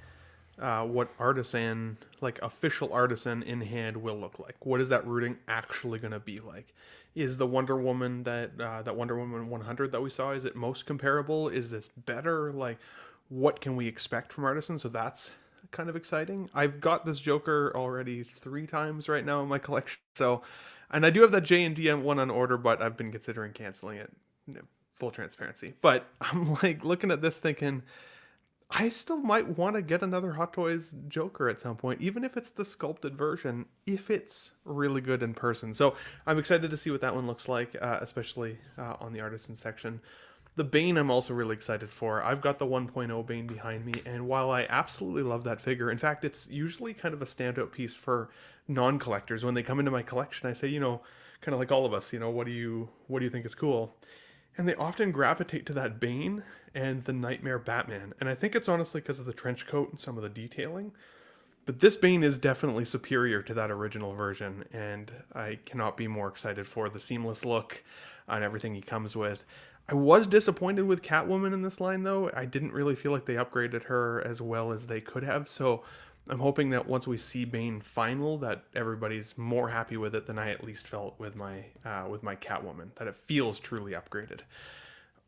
what artisan, like official artisan in hand will look like. What is that rooting actually going to be like? Is the Wonder Woman that Wonder Woman 100 that we saw, is it most comparable? Is this better? Like, what can we expect from artisan? So that's kind of exciting. I've got this Joker already 3 times right now in my collection. So, and I do have that J&D one on order, but I've been considering canceling it. Full transparency. But I'm like looking at this thinking, I still might want to get another Hot Toys Joker at some point, even if it's the sculpted version, if it's really good in person. So I'm excited to see what that one looks like, especially on the artisan section. The Bane I'm also really excited for. I've got the 1.0 Bane behind me, and while I absolutely love that figure, in fact, it's usually kind of a standout piece for non-collectors. When they come into my collection, I say, kind of like all of us, what do you think is cool? And they often gravitate to that Bane and the Nightmare Batman. And I think it's honestly because of the trench coat and some of the detailing. But this Bane is definitely superior to that original version, and I cannot be more excited for the seamless look and everything he comes with. I was disappointed with Catwoman in this line, though. I didn't really feel like they upgraded her as well as they could have, so I'm hoping that once we see Bane final, that everybody's more happy with it than I at least felt with my Catwoman, that it feels truly upgraded.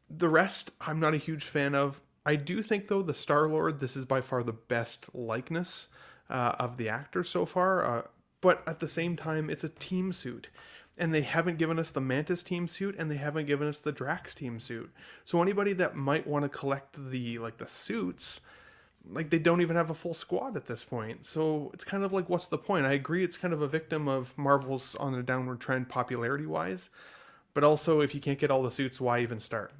The rest, I'm not a huge fan of. I do think, though, the Star-Lord, this is by far the best likeness of the actor so far, but at the same time, it's a team suit. And they haven't given us the Mantis team suit, and they haven't given us the Drax team suit. So anybody that might want to collect the suits, they don't even have a full squad at this point. So it's kind of like, what's the point? I agree it's kind of a victim of Marvel's on a downward trend popularity-wise, but also if you can't get all the suits, why even start?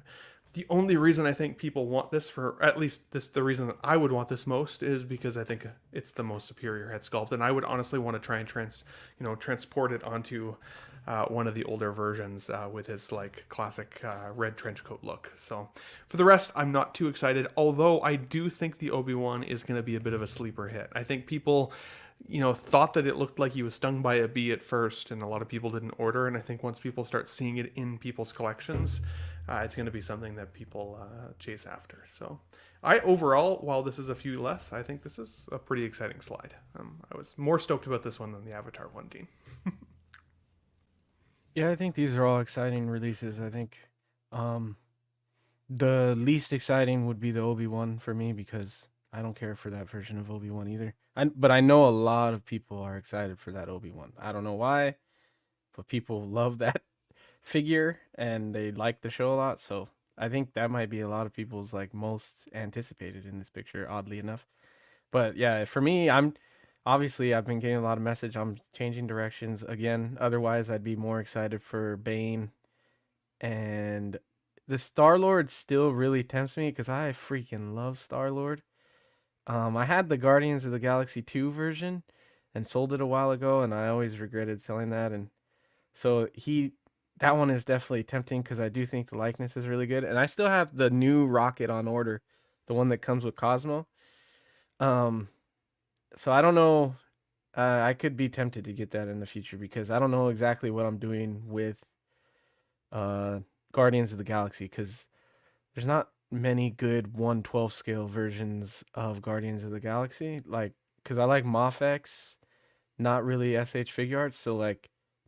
The only reason I think people want this, for at least the reason that I would want this most, is because I think it's the most superior head sculpt, and I would honestly want to try and transport it onto one of the older versions with his classic red trench coat look. So for the rest, I'm not too excited, although I do think the Obi-Wan is going to be a bit of a sleeper hit. I think people thought that it looked like he was stung by a bee at first, and a lot of people didn't order, and I think once people start seeing it in people's collections, it's going to be something that people chase after. So overall, while this is a few less, I think this is a pretty exciting slide. I was more stoked about this one than the Avatar one, Dean. Yeah, I think these are all exciting releases. I think the least exciting would be the Obi-Wan for me, because I don't care for that version of Obi-Wan either. But I know a lot of people are excited for that Obi-Wan. I don't know why, but people love that figure and they like the show a lot. So I think that might be a lot of people's most anticipated in this picture, oddly enough. But yeah, for me, I've been getting a lot of message. I'm changing directions again. Otherwise, I'd be more excited for Bane. And the Star-Lord still really tempts me because I freaking love Star-Lord. I had the Guardians of the Galaxy 2 version and sold it a while ago, and I always regretted selling that. And so that one is definitely tempting because I do think the likeness is really good. And I still have the new rocket on order, the one that comes with Cosmo. So I don't know. I could be tempted to get that in the future because I don't know exactly what I'm doing with Guardians of the Galaxy, because there's not many good 1/12 scale versions of Guardians of the Galaxy. Because I like Mofx, not really SH Figure Arts. So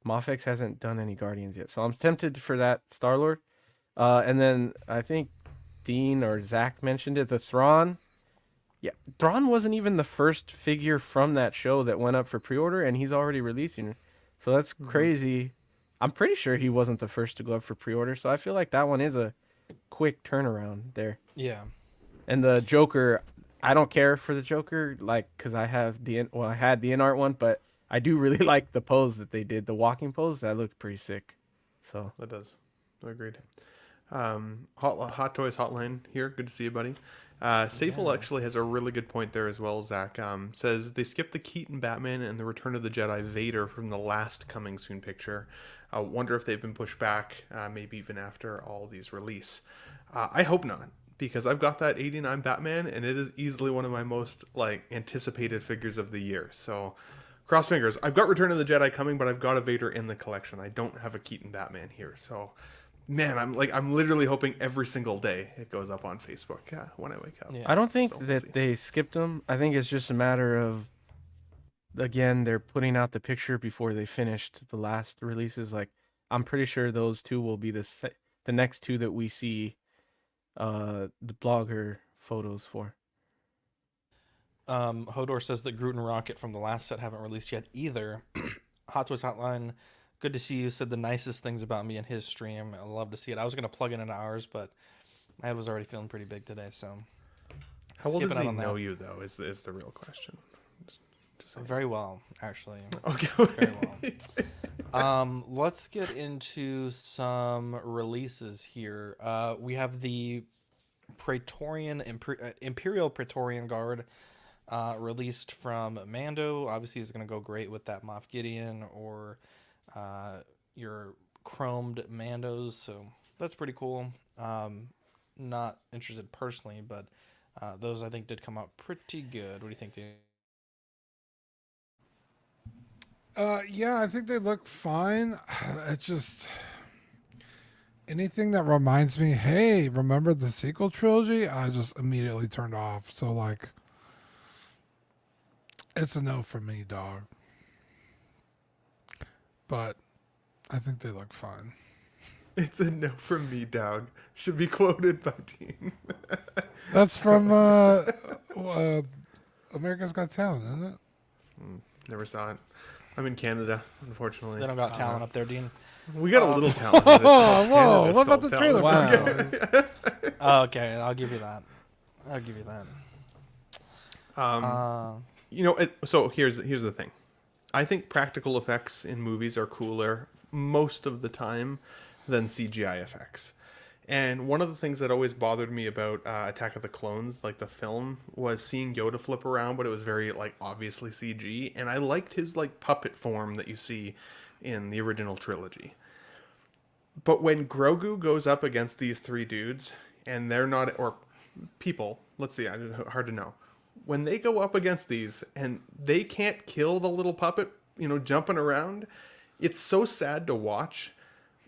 Mofx hasn't done any Guardians yet. So I'm tempted for that Star-Lord. And then I think Dean or Zach mentioned it, the Thrawn. Yeah, Thrawn wasn't even the first figure from that show that went up for pre-order, and he's already releasing it. So that's crazy. I'm pretty sure he wasn't the first to go up for pre-order, so I feel like that one is a quick turnaround there. Yeah. And the Joker, I don't care for the Joker, because I had the in-art one, but I do really like the pose that they did, the walking pose. That looked pretty sick. So that does. Agreed. Hot Toys Hotline here. Good to see you, buddy. Safel actually has a really good point there as well, Zach. Says they skipped the Keaton Batman and the Return of the Jedi Vader from the last coming soon picture. Wonder if they've been pushed back, maybe even after all these release. I hope not, because I've got that 89 Batman and it is easily one of my most anticipated figures of the year. So cross fingers. I've got Return of the Jedi coming, but I've got a Vader in the collection. I don't have a Keaton Batman here. So man, I'm literally hoping every single day it goes up on Facebook when I wake up. Yeah. I don't think they skipped them. I think it's just a matter of, again, they're putting out the picture before they finished the last releases. I'm pretty sure those two will be the next two that we see the blogger photos for. Hodor says that Groot and Rocket from the last set haven't released yet either. Hot Toys Hotline, good to see you. Said the nicest things about me in his stream. I love to see it. I was going to plug in ours, but my head was already feeling pretty big today. So, how well does he know you though? Is the real question. Just very well, actually. Okay. Very Let's get into some releases here. We have the Praetorian Imperial Praetorian Guard released from Mando. Obviously, it's going to go great with that Moff Gideon or your chromed Mandos. So that's pretty cool. Not interested personally, but those I think did come out pretty good. What do you think, Dan? Yeah, I think they look fine. It's just anything that reminds me, hey, remember the sequel trilogy? I just immediately turned off. So like, it's a no from me, dog. But I think they look fine. It's a no from me, dog. Should be quoted by Dean. That's from America's Got Talent, isn't it? Never saw it. I'm in Canada, unfortunately. They don't got talent up there, Dean. We got a little talent. Whoa! What about the trailer? Wow. Oh, okay, I'll give you that. So here's the thing. I think practical effects in movies are cooler most of the time than CGI effects. And one of the things that always bothered me about Attack of the Clones, like the film, was seeing Yoda flip around, but it was very like obviously CG. And I liked his like puppet form that you see in the original trilogy. But when Grogu goes up against these three dudes, and they're not, or people, let's see, hard to know. When they go up against these and they can't kill the little puppet, jumping around, it's so sad to watch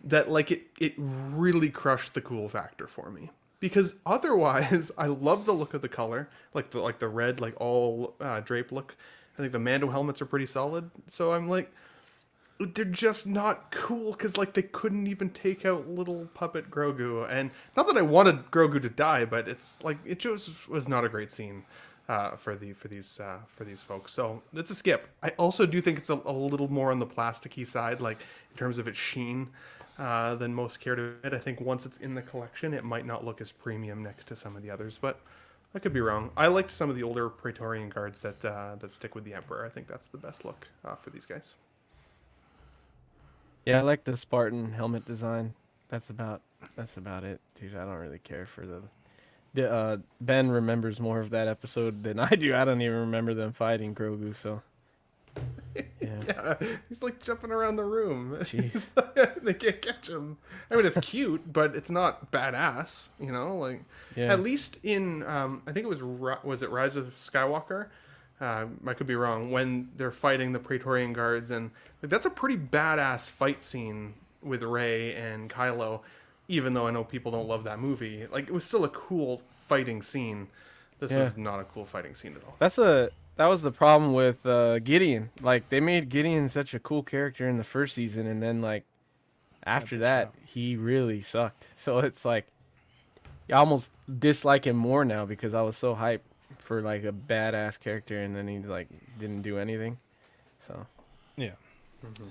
that like it really crushed the cool factor for me. Because otherwise, I love the look of the color, like the red, like all drape look. I think the Mando helmets are pretty solid. So I'm like, they're just not cool because like they couldn't even take out little puppet Grogu. And not that I wanted Grogu to die, but it's like it just was not a great scene for these folks. So it's a skip. I also do think it's a little more on the plasticky side, like in terms of its sheen, than most care to admit. I think once it's in the collection, it might not look as premium next to some of the others, but I could be wrong. I liked some of the older Praetorian guards that stick with the Emperor. I think that's the best look for these guys. Yeah, I like the Spartan helmet design. That's about it, dude. I don't really care for the Ben remembers more of that episode than I do. I don't even remember them fighting Grogu, so yeah, he's like jumping around the room. Jeez. They can't catch him. I mean, it's cute, but it's not badass. Like at least in I think it was it Rise of Skywalker? I could be wrong. When they're fighting the Praetorian guards, and like, that's a pretty badass fight scene with Rey and Kylo. Even though I know people don't love that movie, like it was still a cool fighting scene. This was not a cool fighting scene at all. That was the problem with Gideon. Like they made Gideon such a cool character in the first season, and then like after that, he really sucked. So it's like I almost dislike him more now because I was so hyped for like a badass character, and then he like didn't do anything. So yeah. Mm-hmm.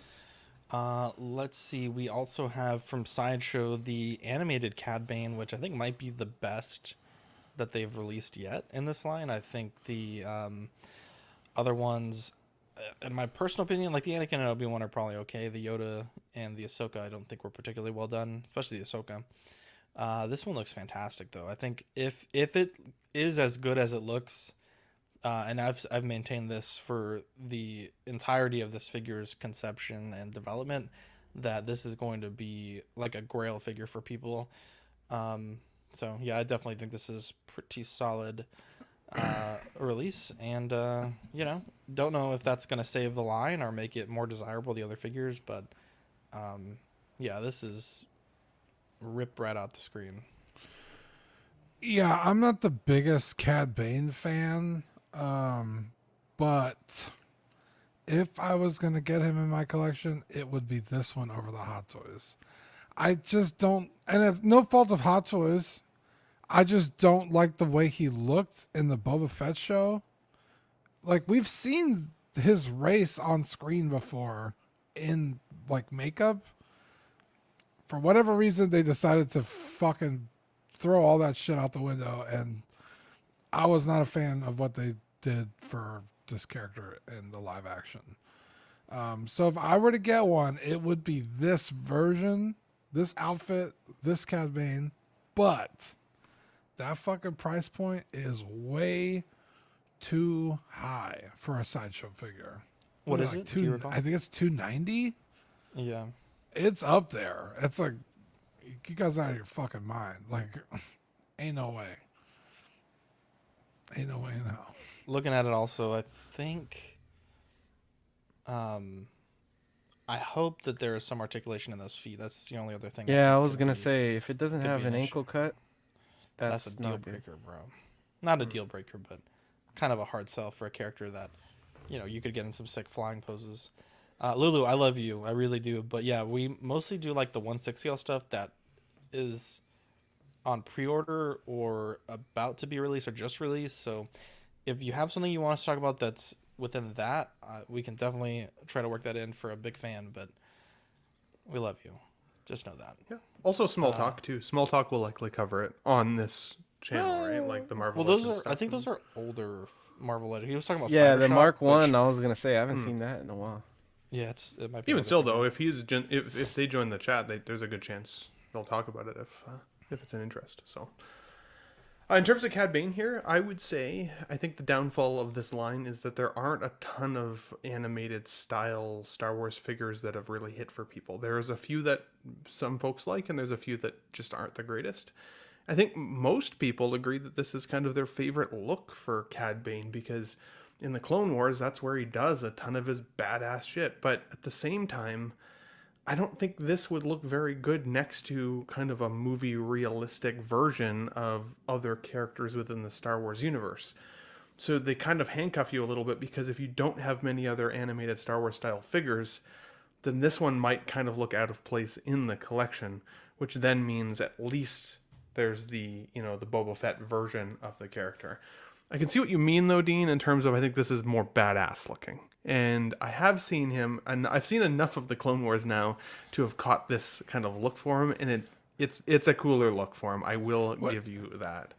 Let's see. We also have from Sideshow the animated Cad Bane, which I think might be the best that they've released yet in this line. I think the other ones, in my personal opinion, like the Anakin and Obi-Wan are probably okay. The Yoda and the Ahsoka I don't think were particularly well done, especially the Ahsoka. This one looks fantastic, though. I think if it is as good as it looks, and I've maintained this for the entirety of this figure's conception and development, that this is going to be like a grail figure for people. So yeah, I definitely think this is pretty solid release, and don't know if that's going to save the line or make it more desirable the other figures, but yeah, this is ripped right out the screen. Yeah, I'm not the biggest Cad Bane fan. But if I was going to get him in my collection, it would be this one over the Hot Toys. I just don't, and it's no fault of Hot Toys. I just don't like the way he looked in the Boba Fett show. Like, we've seen his race on screen before in like makeup. For whatever reason, they decided to fucking throw all that shit out the window, and I was not a fan of what they did for this character in the live action. So if I were to get one, it would be this version, this outfit, this Cad Bane, but that fucking price point is way too high for a Sideshow figure. What is it? Do you recall? I think it's $290. Yeah. It's up there. It's like, you guys out of your fucking mind. Like, ain't no way. Ain't no way in hell. Looking at it also, I think I hope that there is some articulation in those feet. That's the only other thing. Yeah, I was gonna say, if it doesn't have an ankle cut, that's a deal breaker, bro. Not a deal breaker, but kind of a hard sell for a character that, you know, you could get in some sick flying poses. Lulu, I love you. I really do. But yeah, we mostly do like the 1/6 scale stuff that is on pre-order or about to be released or just released. So if you have something you want us to talk about that's within that, we can definitely try to work that in for a big fan. But we love you. Just know that. Yeah. Also, Small Talk too. Small Talk will likely cover it on this channel, right? Like the Marvel. Well, Legends stuff. I think those are older Marvel Legends. He was talking about. Yeah, Spider the Shock, Mark which- One. I was gonna say I haven't seen that in a while. Yeah, it might be. Even another still, thing. though, if they join the chat, there's a good chance they'll talk about it if it's an interest. So, in terms of Cad Bane here, I would say I think the downfall of this line is that there aren't a ton of animated style Star Wars figures that have really hit for people. There's a few that some folks like, and there's a few that just aren't the greatest. I think most people agree that this is kind of their favorite look for Cad Bane because in the Clone Wars, that's where he does a ton of his badass shit. But at the same time, I don't think this would look very good next to kind of a movie realistic version of other characters within the Star Wars universe. So they kind of handcuff you a little bit because if you don't have many other animated Star Wars style figures, then this one might kind of look out of place in the collection, which then means at least there's the, you know, the Boba Fett version of the character. I can see what you mean though, Dean, in terms of I think this is more badass looking. And I have seen him, and I've seen enough of the Clone Wars now to have caught this kind of look for him, and it's a cooler look for him. I will give you that.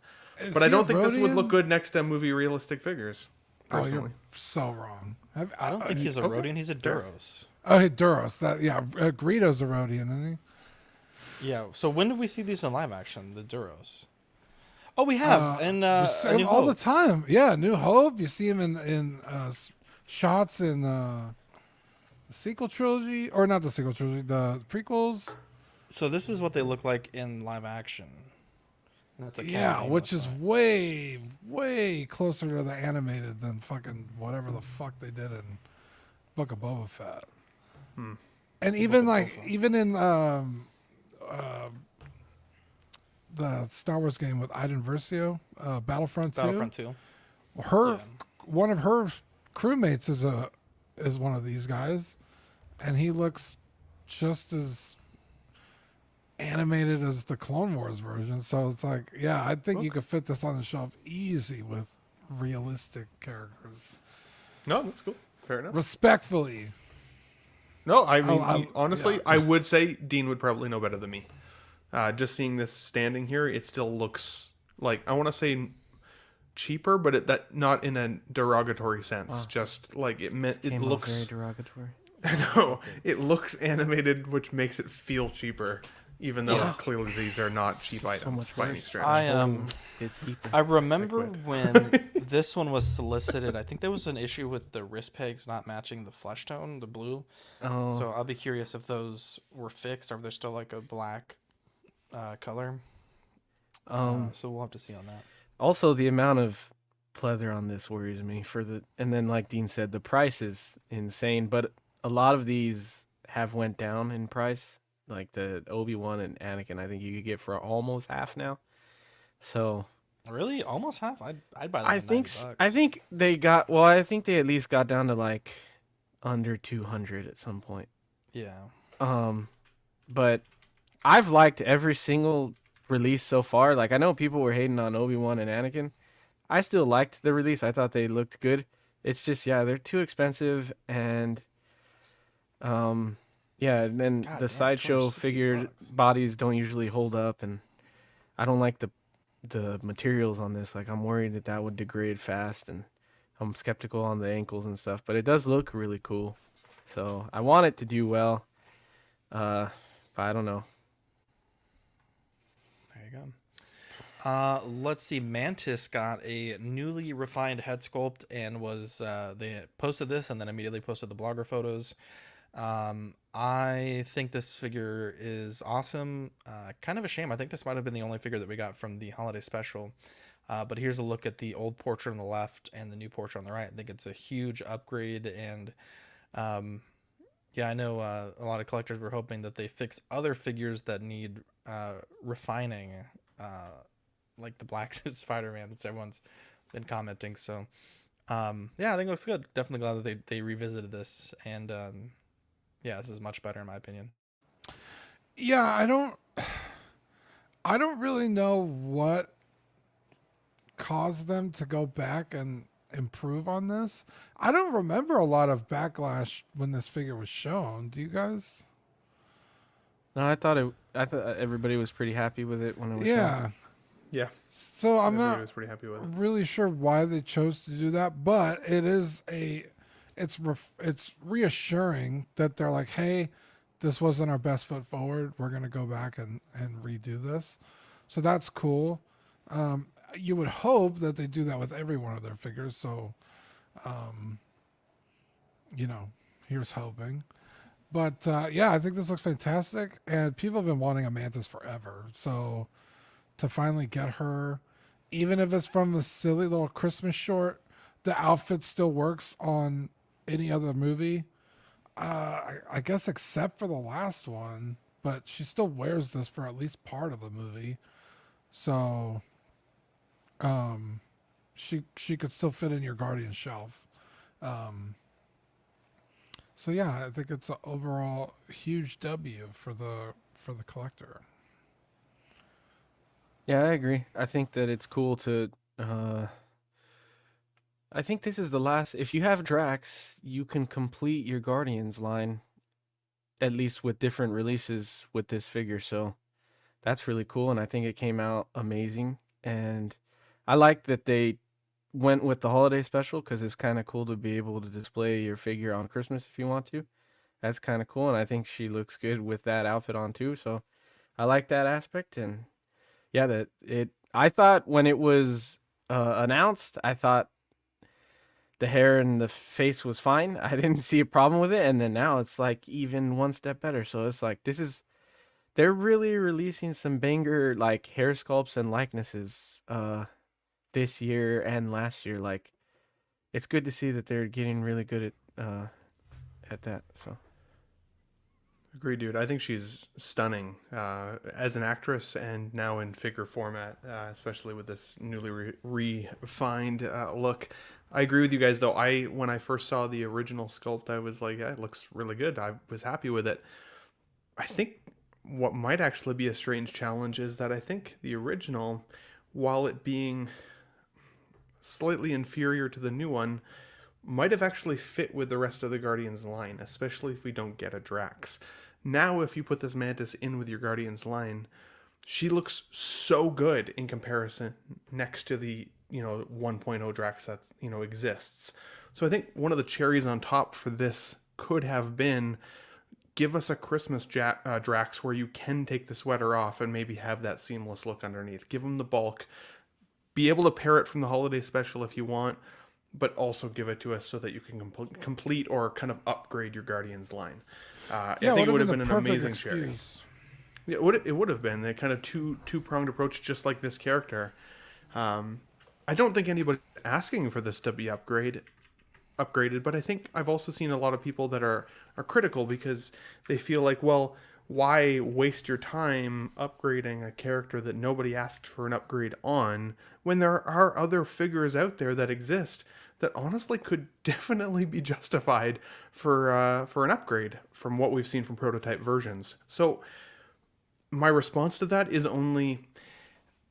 But I don't think this would look good next to movie realistic figures. Personally. Oh, you're so wrong. I don't think he's a Rodian. He's a Duros. Oh, hey, Duros. Greedo's a Rodian, isn't he? Yeah. So when did we see these in live action? The Duros. Oh, we have, and we see him all the time. Yeah, New Hope. You see him in shots in the sequel trilogy, or not the sequel trilogy, the prequels. So this is what they look like in live action. That's which is way, way closer to the animated than fucking whatever the fuck they did in Book of Boba Fett. And even in the Star Wars game with Iden Versio, Battlefront 2. One of her crewmates is one of these guys, and he looks just as animated as the Clone Wars version. So it's like, yeah, I think you could fit this on the shelf easy with realistic characters. No, that's cool. Fair enough. Respectfully. No, I mean, honestly, I would say Dean would probably know better than me. Just seeing this standing here, it still looks like, I want to say cheaper, but that not in a derogatory sense. Just like it looks very derogatory. I know it looks animated, which makes it feel cheaper, even though clearly these are not cheap items by any stretch. I remember when this one was solicited. I think there was an issue with the wrist pegs not matching the flesh tone, the blue. Oh. So I'll be curious if those were fixed, or if they're still like a black color. So we'll have to see on that. Also, the amount of pleather on this worries me. And then, like Dean said, the price is insane. But a lot of these have went down in price. Like the Obi-Wan and Anakin, I think you could get for almost half now. So really, almost half? I'd buy that. I think they got. Well, I think they at least got down to like under 200 at some point. Yeah. But I've liked every single release so far. Like, I know people were hating on Obi-Wan and Anakin. I still liked the release. I thought they looked good. It's just, they're too expensive, and and then the Sideshow figure bodies don't usually hold up, and I don't like the materials on this. Like, I'm worried that would degrade fast, and I'm skeptical on the ankles and stuff, but it does look really cool. So I want it to do well. But I don't know. There you go. Let's see. Mantis got a newly refined head sculpt and was they posted this and then immediately posted the blogger photos. I think this figure is awesome. Kind of a shame. I think this might have been the only figure that we got from the holiday special. But here's a look at the old portrait on the left and the new portrait on the right. I think it's a huge upgrade. And yeah, I know a lot of collectors were hoping that they fix other figures that need refining, like the black suit Spider-Man that everyone's been commenting. So yeah, I think it looks good. Definitely glad that they revisited this. And yeah, this is much better in my opinion. Yeah, I don't really know what caused them to go back and improve on this. I don't remember a lot of backlash when this figure was shown. Do you guys? No, I thought everybody was pretty happy with it when it was shown. Yeah. So I'm Everybody not was pretty happy with it. really sure why they chose to do that, but it's reassuring that they're like, hey, this wasn't our best foot forward. We're going to go back and redo this. So that's cool. You would hope that they do that with every one of their figures. So, here's hoping. But yeah, I think this looks fantastic. And people have been wanting a Mantis forever. So to finally get her, even if it's from the silly little Christmas short, the outfit still works on any other movie. I guess except for the last one. But she still wears this for at least part of the movie. So she could still fit in your Guardian shelf. So yeah, I think it's an overall huge W for the collector. Yeah, I agree. I think that it's cool to I think this is the last. If you have Drax, you can complete your Guardians line, at least with different releases with this figure. So that's really cool, and I think it came out amazing. And I like that they went with the holiday special because it's kind of cool to be able to display your figure on Christmas if you want to. That's kind of cool, and I think she looks good with that outfit on too. So I like that aspect, and yeah, I thought when it was announced, I thought the hair and the face was fine. I didn't see a problem with it, and then now it's like even one step better. So it's like they're really releasing some banger like hair sculpts and likenesses this year and last year. Like, it's good to see that they're getting really good at that. So Agreed, dude. I think she's stunning as an actress and now in figure format, especially with this newly refined look. I agree with you guys, though. When I first saw the original sculpt, I was like, yeah, it looks really good. I was happy with it. I think what might actually be a strange challenge is that I think the original, while it being slightly inferior to the new one, might have actually fit with the rest of the Guardians line, especially if we don't get a Drax. Now, if you put this Mantis in with your Guardians line, she looks so good in comparison next to the 1.0 Drax that exists. So I think one of the cherries on top for this could have been give us a Christmas Drax where you can take the sweater off and maybe have that seamless look underneath. Give him the bulk. Be able to pair it from the holiday special if you want, but also give it to us so that you can complete or kind of upgrade your Guardians line. I think it would have been an amazing cherry. Yeah, it would have been a kind of two-pronged approach, just like this character. I don't think anybody's asking for this to be upgraded, but I think I've also seen a lot of people that are critical because they feel like, well, why waste your time upgrading a character that nobody asked for an upgrade on when there are other figures out there that exist that honestly could definitely be justified for an upgrade from what we've seen from prototype versions. So my response to that is only,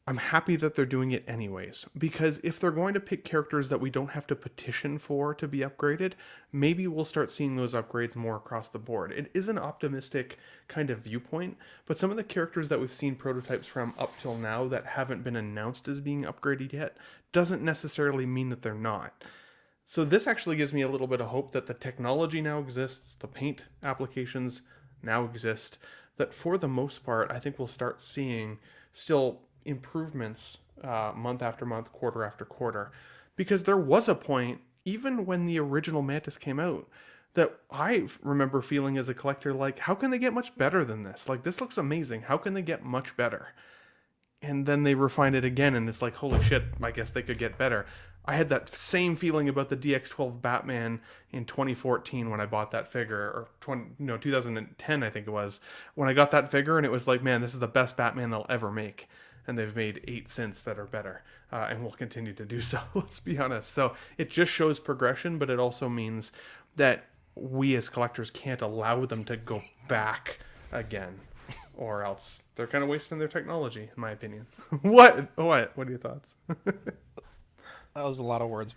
I'm happy that they're doing it anyways, because if they're going to pick characters that we don't have to petition for to be upgraded, maybe we'll start seeing those upgrades more across the board. It is an optimistic kind of viewpoint, but some of the characters that we've seen prototypes from up till now that haven't been announced as being upgraded yet doesn't necessarily mean that they're not. So this actually gives me a little bit of hope that the technology now exists, the paint applications now exist, that for the most part, I think we'll start seeing still improvements month after month, quarter after quarter. Because there was a point, even when the original Mantis came out, that I remember feeling as a collector, like, how can they get much better than this? Like, this looks amazing. How can they get much better? And then they refined it again, and it's like, holy shit, I guess they could get better. I had that same feeling about the DX12 Batman in 2014 when I bought that figure, or 2010 I think it was, when I got that figure, and it was like, man, this is the best Batman they'll ever make. And they've made 8 since that are better, and will continue to do so, let's be honest. So it just shows progression, but it also means that we as collectors can't allow them to go back again, or else they're kind of wasting their technology, in my opinion. What are your thoughts? That was a lot of words,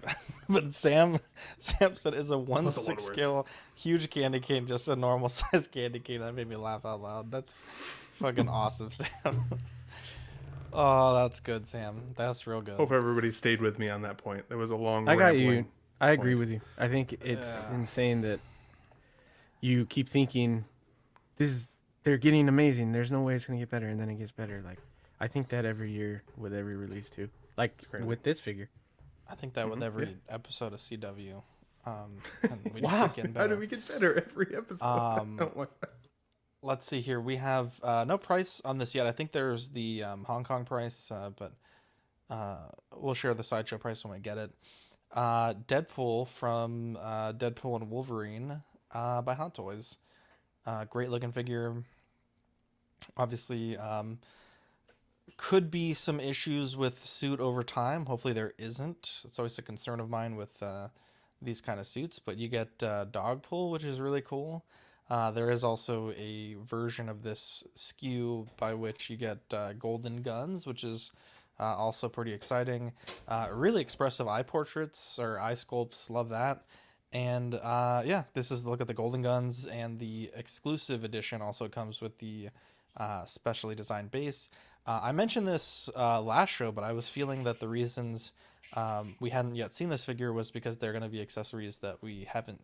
but Sam said is a 1/6 scale huge candy cane just a normal size candy cane. That made me laugh out loud. That's fucking awesome, Sam. Oh, that's good, Sam. That's real good. Hope everybody stayed with me on that point. There was a long. I got you. point. I agree with you. I think it's insane that you keep thinking they're getting amazing. There's no way it's gonna get better, and then it gets better. Like I think that every year with every release too. Like with this figure. I think that with every episode of CW. Wow. How do we get better every episode? Let's see here. We have no price on this yet. I think there's the Hong Kong price, but we'll share the Sideshow price when we get it. Deadpool from Deadpool and Wolverine by Hot Toys. Great looking figure. Obviously, could be some issues with suit over time. Hopefully there isn't. It's always a concern of mine with these kind of suits. But you get Dogpool, which is really cool. There is also a version of this SKU by which you get golden guns, which is also pretty exciting. Really expressive eye portraits or eye sculpts. Love that. And yeah, this is the look at the golden guns, and the exclusive edition also comes with the specially designed base. I mentioned this last show, but I was feeling that the reasons we hadn't yet seen this figure was because they're going to be accessories that we haven't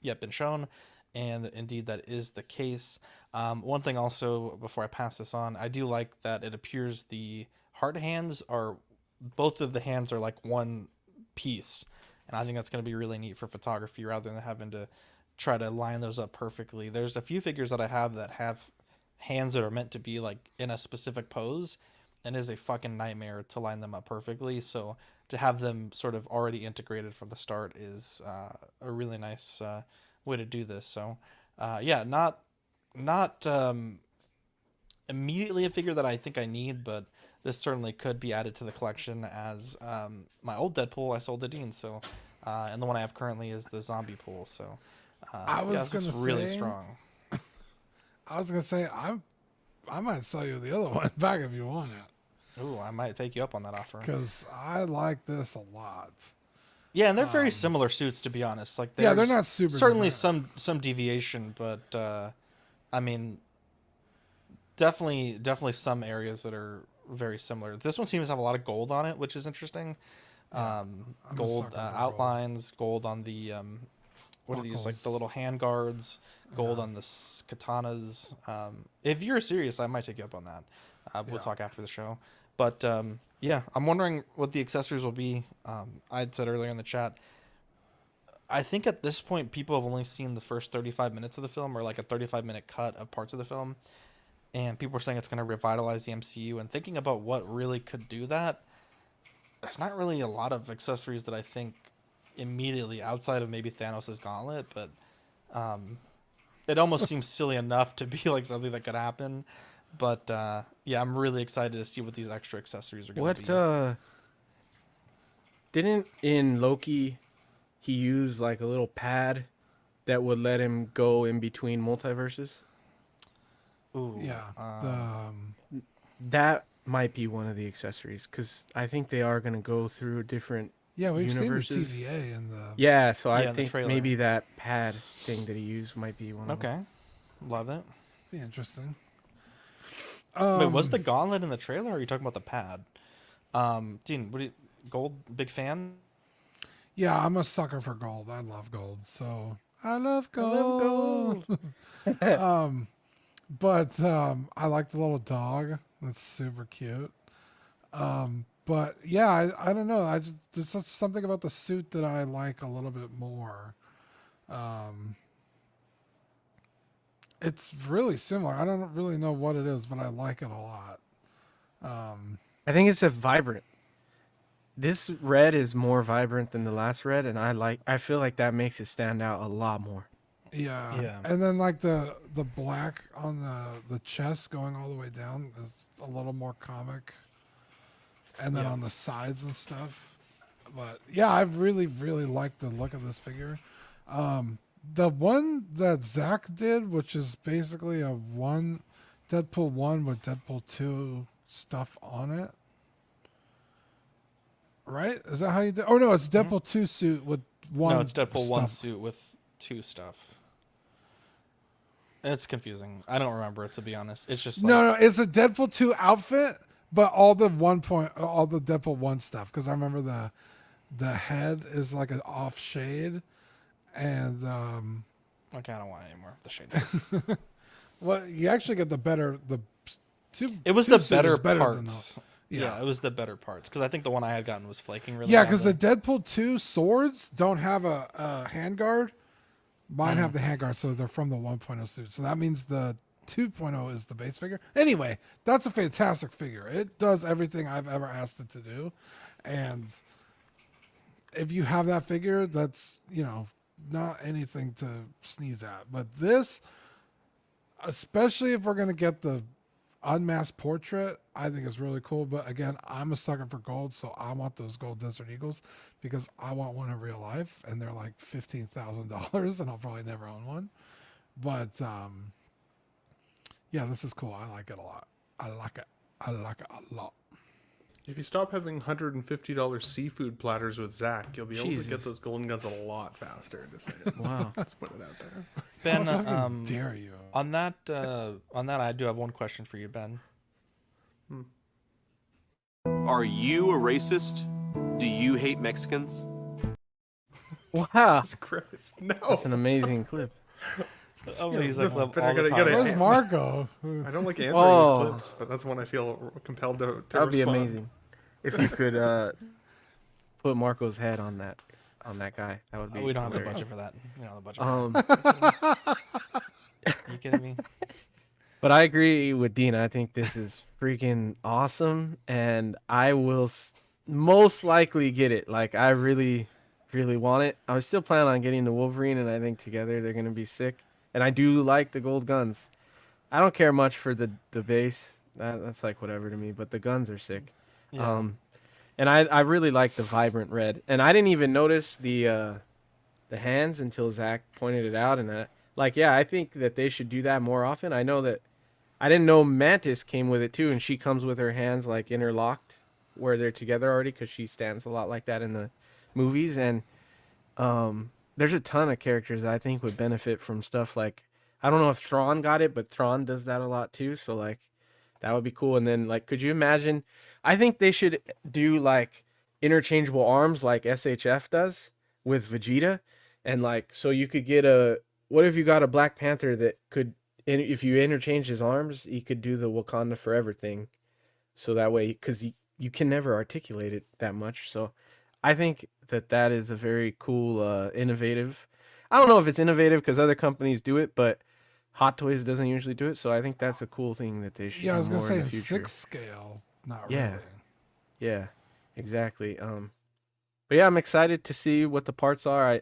yet been shown. And indeed, that is the case. One thing also, before I pass this on, I do like that it appears the heart hands are, both of the hands are like one piece. And I think that's going to be really neat for photography rather than having to try to line those up perfectly. There's a few figures that I have that have hands that are meant to be like in a specific pose, and it is a fucking nightmare to line them up perfectly. So to have them sort of already integrated from the start is a really nice way to do this. So yeah, not immediately a figure that I think I need, but this certainly could be added to the collection as my old Deadpool I sold to Dean. So and the one I have currently is the zombie pool. So I was gonna say, really strong. I was gonna say I might sell you the other one back if you want it. Ooh, I might take you up on that offer because I like this a lot. Yeah, and they're very similar suits, to be honest. Like, yeah, they're not super. Certainly some deviation, but I mean, definitely some areas that are very similar. This one seems to have a lot of gold on it, which is interesting. Gold outlines, gold on the what are these, like the little hand guards, gold on the katanas. If you're serious, I might take you up on that. We'll talk after the show. But yeah, I'm wondering what the accessories will be. I'd said earlier in the chat, I think at this point people have only seen the first 35 minutes of the film, or like a 35-minute cut of parts of the film, and people are saying it's going to revitalize the MCU. And thinking about what really could do that, there's not really a lot of accessories that I think immediately, outside of maybe Thanos' gauntlet, but it almost seems silly enough to be like something that could happen. But yeah, I'm really excited to see what these extra accessories are going to be. What didn't in Loki he use like a little pad that would let him go in between multiverses? Ooh, yeah, that might be one of the accessories, because I think they are going to go through different universes. Seen the TVA in the so I think maybe that pad thing that he used might be one of them. Love it. Be interesting. Wait, was the gauntlet in the trailer, or are you talking about the pad? Dean, gold, big fan? Yeah, I'm a sucker for gold. I love gold. So I love gold. But I like the little dog. That's super cute. But yeah, I don't know. There's something about the suit that I like a little bit more. It's really similar. I don't really know what it is, but I like it a lot. I think it's a vibrant. This red is more vibrant than the last red, and I feel like that makes it stand out a lot more. Yeah. And then like the black on the chest going all the way down is a little more comic. And then on the sides and stuff. But yeah, I really, really like the look of this figure. The one that Zach did, which is basically a Deadpool 1 with Deadpool 2 stuff on it. Right? Is that how you did? Oh no, it's Deadpool 2 suit with one. No, it's Deadpool 1 stuff. suit with 2 stuff. It's confusing. I don't remember it, to be honest. It's just like, No, it's a Deadpool 2 outfit, but all the Deadpool 1 stuff. Because I remember the head is like an off shade, and okay, I don't want any more of the shade. well, you actually get the two. It was two the suit better is better parts. than the, Yeah, it was the better parts because I think the one I had gotten was flaking really. Yeah, because badly. the Deadpool 2 swords don't have a handguard. Mine have the handguard, so they're from the 1.0 suit. So that means the 2.0 is the base figure. Anyway, that's a fantastic figure. It does everything I've ever asked it to do. And if you have that figure, that's, not anything to sneeze at. But this, especially if we're going to get the unmasked portrait, I think is really cool. But again, I'm a sucker for gold, so I want those gold Desert Eagles because I want one in real life, and they're like $15,000, and I'll probably never own one. But yeah, this is cool. I like it a lot. I like it a lot. If you stop having $150 seafood platters with Zach, you'll be able to get those golden guns a lot faster. To say it. Wow, let's put it out there. Ben, How dare you? On that, I do have one question for you, Ben. Are you a racist? Do you hate Mexicans? Wow, Christ, no. That's an amazing clip. Where's Marco? I don't like answering these clips, but that's one I feel compelled to That would be respond. amazing if you could put Marco's head on that guy. That would be. We don't have the hilarious. budget for that. We don't have the budget. Are you kidding me? But I agree with Dean. I think this is freaking awesome, and I will most likely get it. Like, I really, really want it. I was still planning on getting the Wolverine, and I think together they're going to be sick. And I do like the gold guns. I don't care much for the base. That's like whatever to me, but the guns are sick. Yeah. And I really like the vibrant red. And I didn't even notice the hands until Zach pointed it out. And I think that they should do that more often. I know that I didn't know Mantis came with it too, and she comes with her hands like interlocked where they're together already because she stands a lot like that in the movies. And there's a ton of characters that I think would benefit from stuff like, I don't know if Thrawn got it, but Thrawn does that a lot too. So like, that would be cool. And then like, could you imagine? I think they should do like interchangeable arms like SHF does with Vegeta. And like, so you could get what if you got a Black Panther that could, if you interchange his arms, he could do the Wakanda Forever thing. So that way, because you can never articulate it that much. So I think that is a very cool, innovative. I don't know if it's innovative because other companies do it, but Hot Toys doesn't usually do it. So I think that's a cool thing that they should do. Yeah, I was going to say 6 scale. Not really. Yeah, exactly. But yeah, I'm excited to see what the parts are.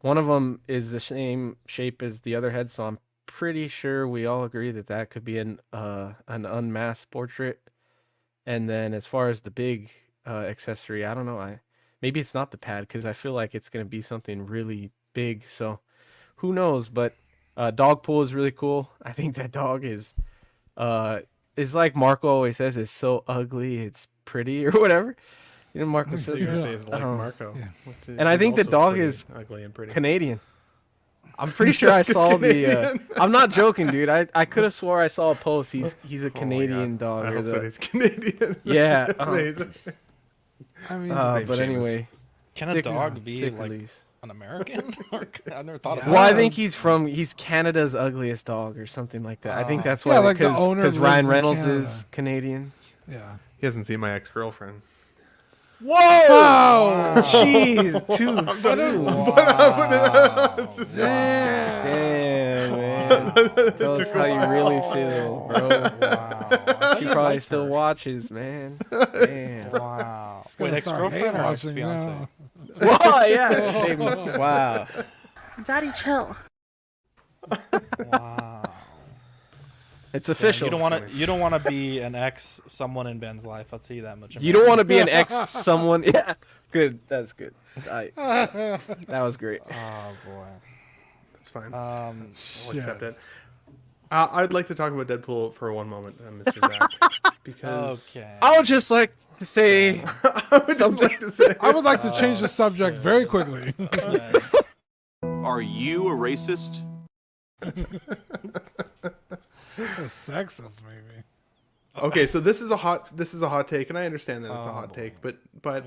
One of them is the same shape as the other head, so I'm pretty sure we all agree that could be an unmasked portrait. And then as far as the big accessory, I don't know. Maybe it's not the pad because I feel like it's going to be something really big. So who knows? But Dogpool is really cool. I think that dog is like Marco always says, is so ugly it's pretty or whatever. You know, Marco says It's like Marco. Yeah. And I think the dog is ugly and pretty. Canadian. I'm pretty sure I saw the. I'm not joking, dude. I could have swore I saw a post. He's a Canadian dog. I or hope that he's Canadian. Yeah. Amazing. I mean, but anyway, Can a dog be like an American? I never thought about. Well, I think he's Canada's ugliest dog or something like that. I think that's why. Yeah, like the owner because lives Ryan in Reynolds Canada. is Canadian. Yeah. He hasn't seen my ex-girlfriend. Whoa! Wow. Jeez, too soon. Damn, man. Tell us how you really feel, bro. Wow. She probably still watches, man. Damn. Wow. Wait, ex-girlfriend or watching ex-fiance? now. Whoa, yeah. Same. Wow. Daddy, chill. Wow. It's official. You don't want to be an ex someone in Ben's life. I'll tell you that much. You don't want to be an ex someone. Yeah. Good. That's good. That was great. Oh boy. That's fine. I'll accept it. I'd like to talk about Deadpool for one moment, Mr. Zach, because I would just like to say something. I would like to change the subject very quickly. Are you a racist? A sexist, maybe. Okay, so this is a hot take, and I understand that it's a hot take, but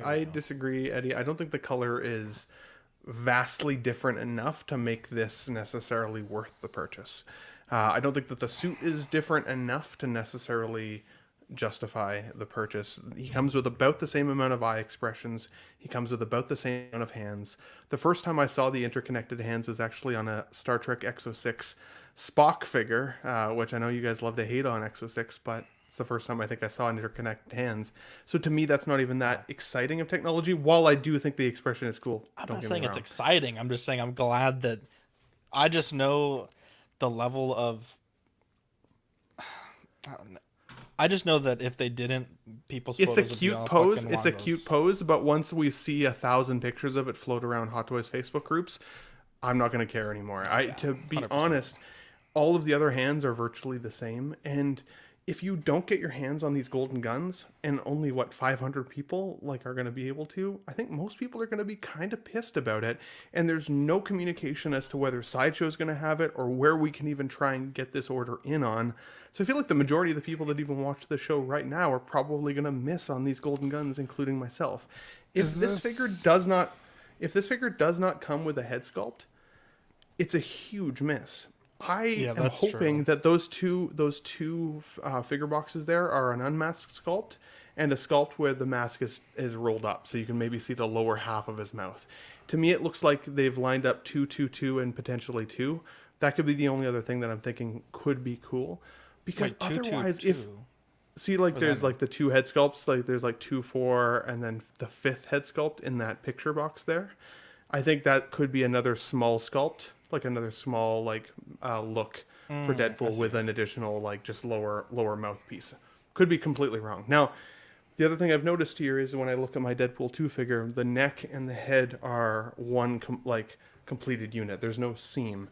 I disagree, Eddie. I don't think the color is vastly different enough to make this necessarily worth the purchase. I don't think that the suit is different enough to necessarily justify the purchase. He comes with about the same amount of eye expressions. He comes with about the same amount of hands. The first time I saw the interconnected hands was actually on a Star Trek Exo-6 Spock figure, which I know you guys love to hate on Exo-6, but it's the first time I think I saw interconnected hands. So to me, that's not even that exciting of technology, while I do think the expression is cool. I'm not saying it's exciting. I'm just saying I'm glad that I just know the level of... I just know that if they didn't, people's photos it's a would cute be all pose. fucking It's a wangos. cute pose, but once we see 1,000 pictures of it float around Hot Toys Facebook groups, I'm not going to care anymore. To be 100%. honest, all of the other hands are virtually the same, and if you don't get your hands on these golden guns, and only 500 people are going to be able to, I think most people are going to be kind of pissed about it. And there's no communication as to whether Sideshow's going to have it or where we can even try and get this order in on. So I feel like the majority of the people that even watch the show right now are probably going to miss on these golden guns, including myself. If this figure does not come with a head sculpt, it's a huge miss. I am hoping that those two figure boxes there are an unmasked sculpt and a sculpt where the mask is rolled up, so you can maybe see the lower half of his mouth. To me, it looks like they've lined up 2, 2, 2, and potentially 2. That could be the only other thing that I'm thinking could be cool, because otherwise, there's the 2 head sculpts, there's 2, 4, and then the 5th head sculpt in that picture box there. I think that could be another small sculpt. Another small look for Deadpool with an additional just lower mouthpiece. Could be completely wrong. Now, the other thing I've noticed here is when I look at my Deadpool 2 figure, the neck and the head are one completed unit. There's no seam.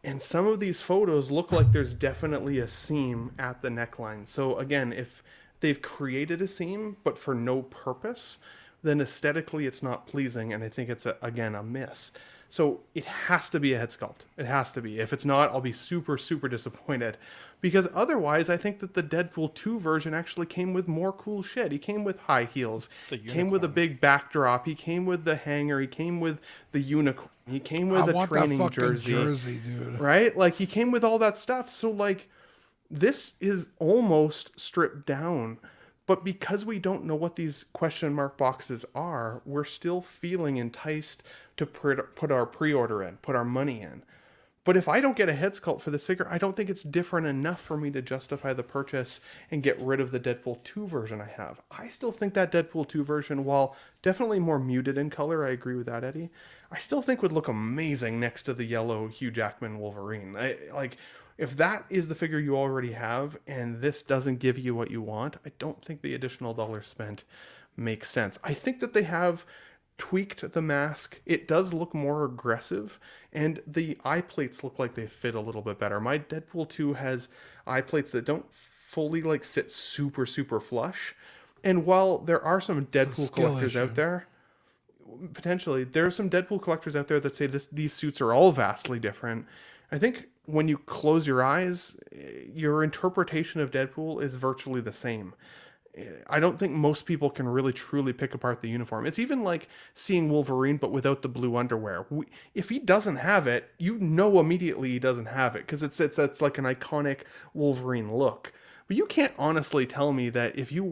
And some of these photos look like there's definitely a seam at the neckline. So again, if they've created a seam but for no purpose, then aesthetically it's not pleasing, and I think it's a miss. So it has to be a head sculpt. It has to be. If it's not, I'll be super, super disappointed. Because otherwise, I think that the Deadpool 2 version actually came with more cool shit. He came with high heels. He came with a big backdrop. He came with the hanger. He came with the unicorn. He came with a training jersey, dude. Right? He came with all that stuff. So, this is almost stripped down. But because we don't know what these question mark boxes are, we're still feeling enticed to put our pre-order in, put our money in. But if I don't get a head sculpt for this figure, I don't think it's different enough for me to justify the purchase and get rid of the Deadpool 2 version I have. I still think that Deadpool 2 version, while definitely more muted in color, I agree with that, Eddie, I still think would look amazing next to the yellow Hugh Jackman Wolverine. If that is the figure you already have and this doesn't give you what you want, I don't think the additional dollar spent makes sense. I think that they have tweaked the mask. It does look more aggressive, and the eye plates look like they fit a little bit better. My Deadpool 2 has eye plates that don't fully sit super, super flush. And while there are some Deadpool collectors out there, potentially, there are some Deadpool collectors out there that say these suits are all vastly different. I think when you close your eyes, your interpretation of Deadpool is virtually the same. I don't think most people can really truly pick apart the uniform. It's even like seeing Wolverine, but without the blue underwear. If he doesn't have it, you know immediately he doesn't have it because it's like an iconic Wolverine look. But you can't honestly tell me that if you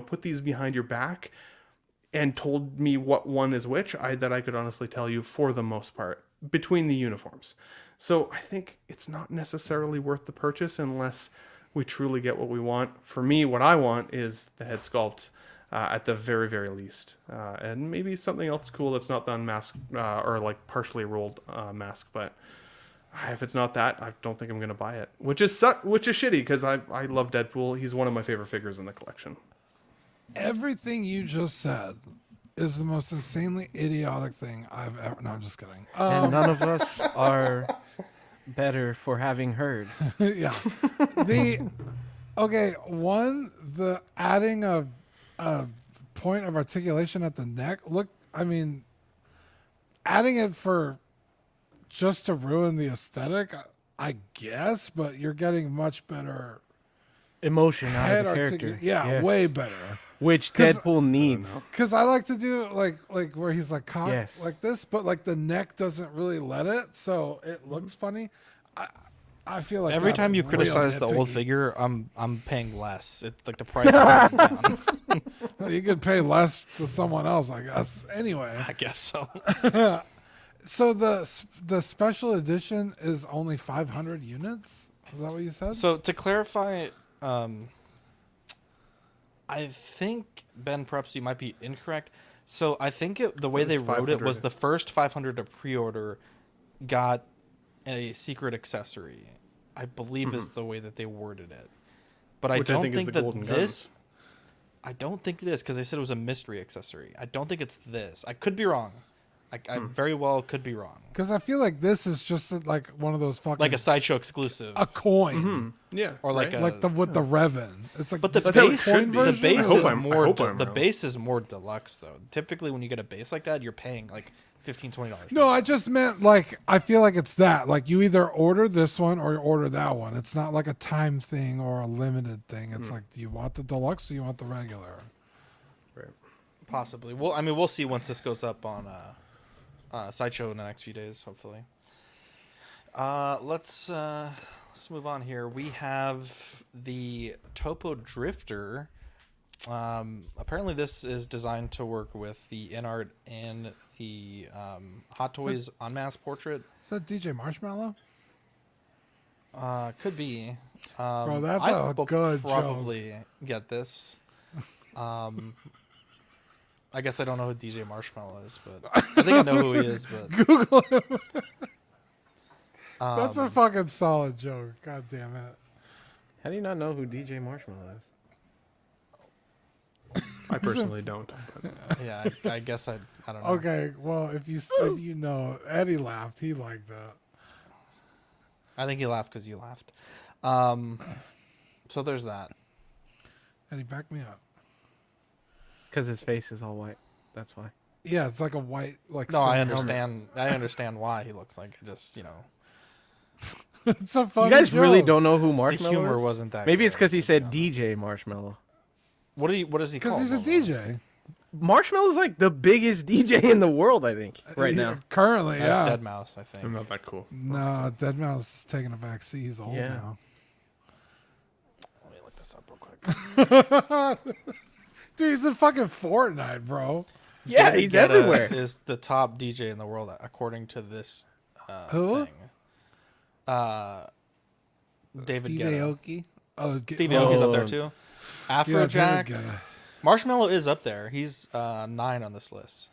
put these behind your back and told me what one is which, that I could honestly tell you for the most part between the uniforms. So I think it's not necessarily worth the purchase unless we truly get what we want. For me, what I want is the head sculpt at the very, very least. And maybe something else cool that's not the unmasked or like partially rolled mask. But if it's not that, I don't think I'm going to buy it. Which is shitty because I love Deadpool. He's one of my favorite figures in the collection. Everything you just said is the most insanely idiotic thing I've ever... No, I'm just kidding. And none of us are better for having heard. Yeah. The adding a point of articulation at the neck. Look, I mean, adding it for just to ruin the aesthetic, I guess, but you're getting much better emotion out of the character. Yeah, yes. Way better. Which Deadpool needs. Because I like to do like where he's like cocked yes. like this, but like the neck doesn't really let it, so it looks funny. I feel like every time you criticize the old figure, I'm paying less. It's like the price is down. Well, you could pay less to someone else, I guess. Anyway, I guess so. So the special edition is only 500 units. Is that what you said? So to clarify, I think, Ben, perhaps you might be incorrect. So I think the way they wrote it was the first 500 to pre-order got a secret accessory. I believe is the way that they worded it. But I don't think that this... I don't think it is because they said it was a mystery accessory. I don't think it's this. I could be wrong. I very well could be wrong. Because I feel like this is just like one of those fucking... Like a Sideshow exclusive. A coin. Mm-hmm. Yeah. Or like with the Revan. It's like but the base is more deluxe though. Typically when you get a base like that, you're paying like $15, $20. No, I just meant like I feel like it's that. Like you either order this one or you order that one. It's not like a time thing or a limited thing. It's like, do you want the deluxe or do you want the regular? Right. Possibly. Well, I mean, we'll see once this goes up on Sideshow in the next few days, hopefully. Let's move on here. We have the Toppo Drifter. Apparently this is designed to work with the InArt and the Hot Toys Unmasked portrait. Is that DJ Marshmallow? Could be. Bro, that's a good probably get this. I guess I don't know who DJ Marshmallow is, but I think I know who he is. But Google him. That's a fucking solid joke. God damn it. How do you not know who DJ Marshmallow is? I personally don't. But. Yeah, I guess I don't know. Okay, well, if you know, Eddie laughed. He liked that. I think he laughed because you laughed. So there's that. Eddie, back me up. Because his face is all white. That's why. Yeah, it's like a white like. No, I understand. Helmet. I understand why he looks like just It's a funny You guys joke. really don't know who Marshmallow is? The humor wasn't that. Maybe it's because he said DJ Marshmallow. What does he call? Because he's a DJ. Marshmallow's like the biggest DJ in the world, I think, right now. Currently, That's Deadmau5, I think. I'm not that cool. No, Deadmau5 is taking a back seat. He's old now. Let me look this up real quick. Dude, he's in fucking Fortnite, bro. Yeah, he's everywhere. Is the top DJ in the world according to this Who? thing. David Steve Guetta. Aoki. Oh, Steve Aoki's up there too. Afrojack. Yeah, Marshmallow is up there. He's 9 on this list.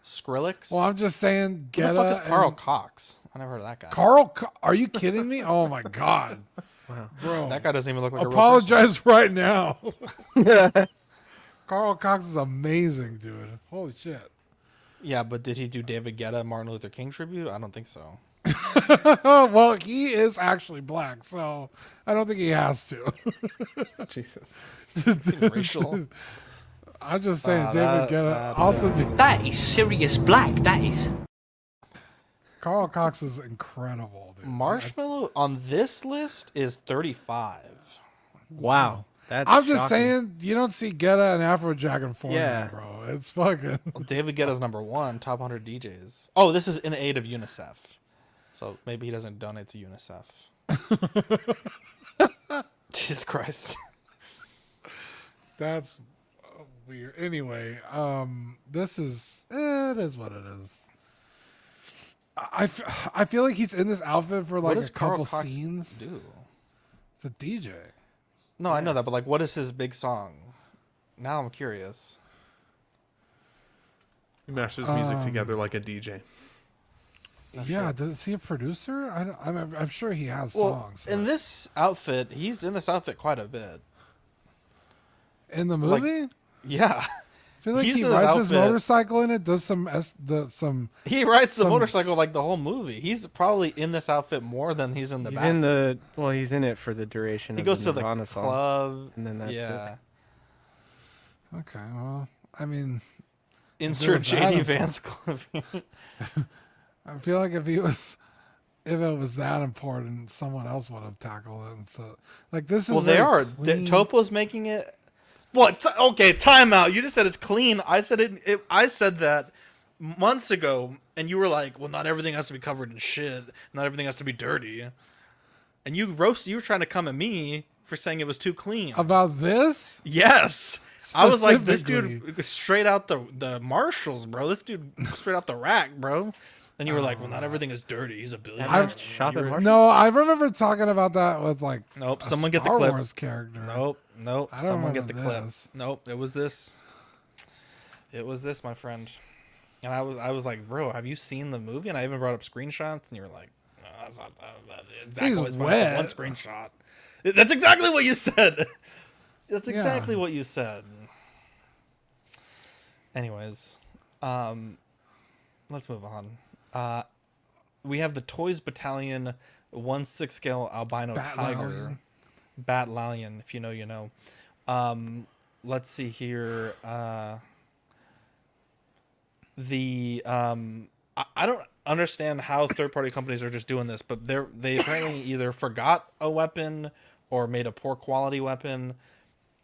Skrillex. Well, I'm just saying, Who the fuck is Carl Cox? I never heard of that guy. Are you kidding me? Oh my god, wow, bro, that guy doesn't even look like a real apologize right now. Carl Cox is amazing, dude. Holy shit. Yeah, but did he do David Guetta Martin Luther King tribute? I don't think so. Well, he is actually black, so I don't think he has to. Jesus. Racial. I'm just saying, David Guetta also. That is serious black. That is. Carl Cox is incredible, dude. Marshmallow on this list is 35. Wow. I'm just saying, you don't see Guetta and Afrojack in Fortnite, Yeah. bro. It's fucking. Well, David Guetta's number 1, top 100 DJs. Oh, this is in aid of UNICEF. So maybe he doesn't donate to UNICEF. Jesus Christ. That's weird. Anyway, this is it is what it is. I feel like he's in this outfit for like a couple scenes. Do? It's a DJ. No, I know that, but like, what is his big song? Now I'm curious. He mashes music together like a DJ. Yeah, is he a producer? I'm sure he has songs. In this outfit, he's in this outfit quite a bit. In the movie? Like, yeah. I feel like he rides his motorcycle in it, does some. He rides the motorcycle like the whole movie. He's probably in this outfit more than he's in the Bat. He's in it for the duration. He of goes the to the Nirvana club, song, and then that's it. Okay, well, I mean, insert JD Vance clip. I feel like if it was that important, someone else would have tackled it. And so, like, this is they are. Clean. Toppo's making it. What? Okay, timeout. You just said it's clean. I said it. I said that months ago, and you were like, "Well, not everything has to be covered in shit. Not everything has to be dirty." And you were trying to come at me for saying it was too clean. About this? Yes. I was like, this dude straight out the Marshalls, bro. This dude straight out the rack, bro. And you were like, well, not everything is dirty. He's a billionaire. No, I remember talking about that with like someone get the Star clip. Wars character. Nope. I don't Someone get the remember clip. this. Nope. It was this. It was this, my friend. And I was like, bro, have you seen the movie? And I even brought up screenshots, and you were like, no, that's not exactly what's wet. one screenshot. That's exactly what you said. That's exactly what you said. Anyways, let's move on. We have the Toys Battalion 1/6 scale albino tiger. Battalion, if you know, you know. Let's see here. I don't understand how third-party companies are just doing this, but they apparently either forgot a weapon or made a poor quality weapon,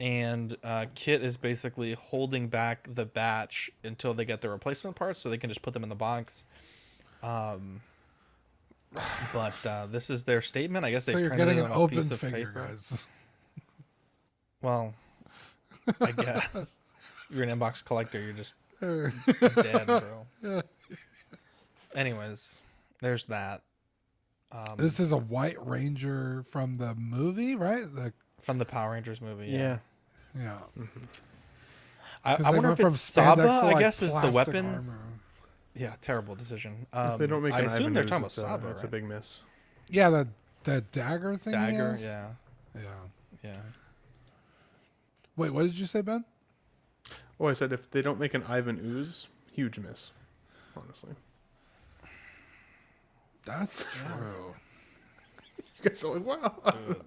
and Kit is basically holding back the batch until they get the replacement parts, so they can just put them in the box. But this is their statement. I guess they. So you're getting an open figure, guys. Well, I guess you're an inbox collector. You're just dead, bro. Anyways, there's that. This is a White Ranger from the movie, right? From the Power Rangers movie. Yeah. Yeah. Mm-hmm. I wonder if it's Saba, I guess, is the weapon. Armor. Yeah, terrible decision. If they don't make I an assume Ivan they're Ooze, talking about Saba, that's right? a big miss. Yeah, that dagger thing. Dagger, he has? Yeah. Wait, what did you say, Ben? Oh, I said if they don't make an Ivan Ooze, huge miss. Honestly. That's true. You guys are like, wow.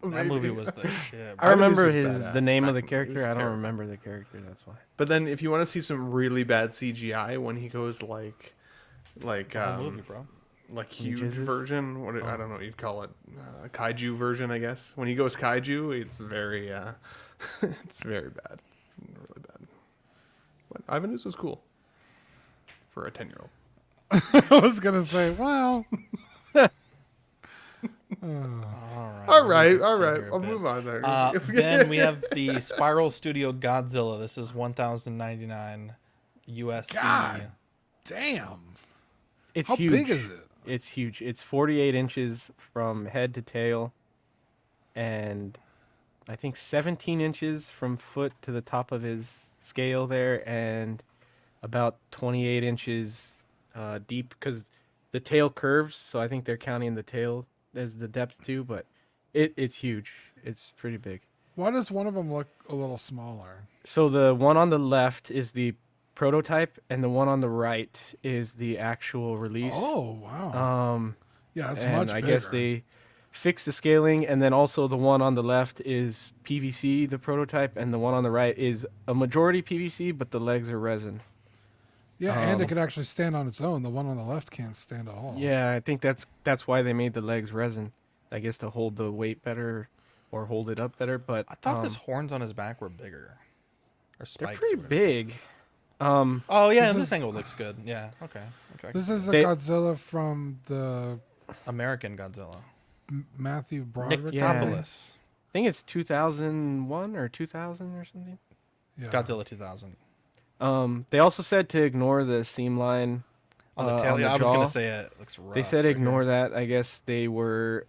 Dude, that movie was the shit. I remember the name of the character. I don't remember the character. That's why. But then, if you want to see some really bad CGI, when he goes like movie, bro. Like huge version, I don't know what you'd call it, kaiju version, I guess. When he goes kaiju, it's very, it's very bad, really bad. But Ivan Ooze was cool for a 10-year-old. I was gonna say, well. All right. I'll move on there. Then we have the Spiral Studio Godzilla. This is $1,099 USD. God damn! It's How huge. big is it? It's huge. It's 48 inches from head to tail, and I think 17 inches from foot to the top of his scale there, and about 28 inches deep because the tail curves. So I think they're counting the tail as the depth too, but it's huge. It's pretty big. Why does one of them look a little smaller? So the one on the left is the prototype, and the one on the right is the actual release. Oh wow! Yeah, it's much bigger. I guess they fixed the scaling, and then also the one on the left is PVC, the prototype, and the one on the right is a majority PVC, but the legs are resin. Yeah, and it can actually stand on its own. The one on the left can't stand at all. Yeah, I think that's why they made the legs resin. I guess to hold the weight better, or hold it up better. But I thought his horns on his back were bigger, or spikes. They're pretty big. Oh yeah, this angle looks good. Yeah, okay. This is the Godzilla from the American Godzilla. Matthew Broderick. Niktopoulos. I think it's 2001 or 2000 or something. Yeah. Godzilla 2000. They also said to ignore the seam line on the tail. I was gonna say it looks rough. They said ignore that. I guess they were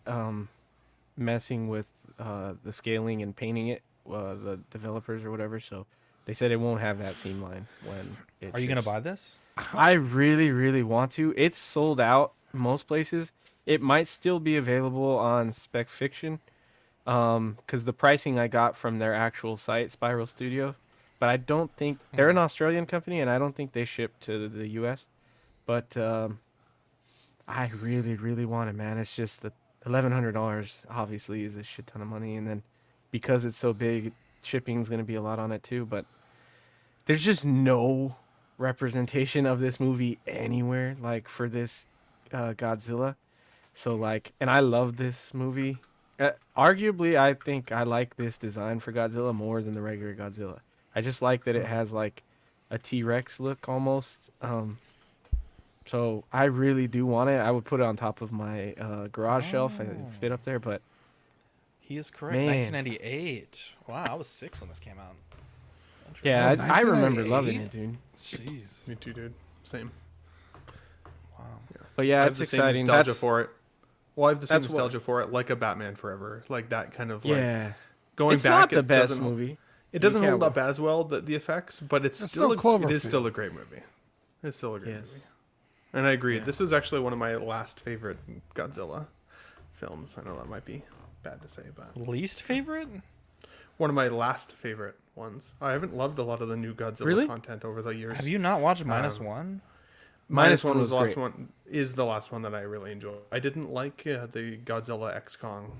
messing with the scaling and painting it, the developers or whatever. So they said it won't have that seam line when it Are you going to buy this? I really, really want to. It's sold out most places. It might still be available on Spec Fiction because the pricing I got from their actual site, Spiral Studio. But I don't think... They're an Australian company, and I don't think they ship to the U.S. But I really, really want it, man. It's just that $1,100 obviously is a shit ton of money. And then because it's so big, shipping's going to be a lot on it too. But there's just no representation of this movie anywhere, like, for this Godzilla. So, like... And I love this movie. Arguably, I think I like this design for Godzilla more than the regular Godzilla. I just like that it has, like, a T-Rex look almost. So I really do want it. I would put it on top of my garage shelf and fit up there, but... He is correct. 1998. Wow, I was 6 when this came out. Yeah, I remember loving it, dude. Jeez. Me too, dude. Same. Wow. Yeah. But yeah, it's exciting. Nostalgia for it. Well, I have the same nostalgia for it, like a Batman Forever, like that kind of like. Yeah. Going it's back, not the best movie. It doesn't hold up as well, the effects, but it is still a great movie. It's still a great movie. And I agree. Yeah. This is actually one of my last favorite Godzilla films. I know that might be bad to say, but least favorite? One of my last favorite ones. I haven't loved a lot of the new Godzilla content over the years. Have you not watched Minus One? Minus One was the last one. Is the last one that I really enjoyed. I didn't like the Godzilla X Kong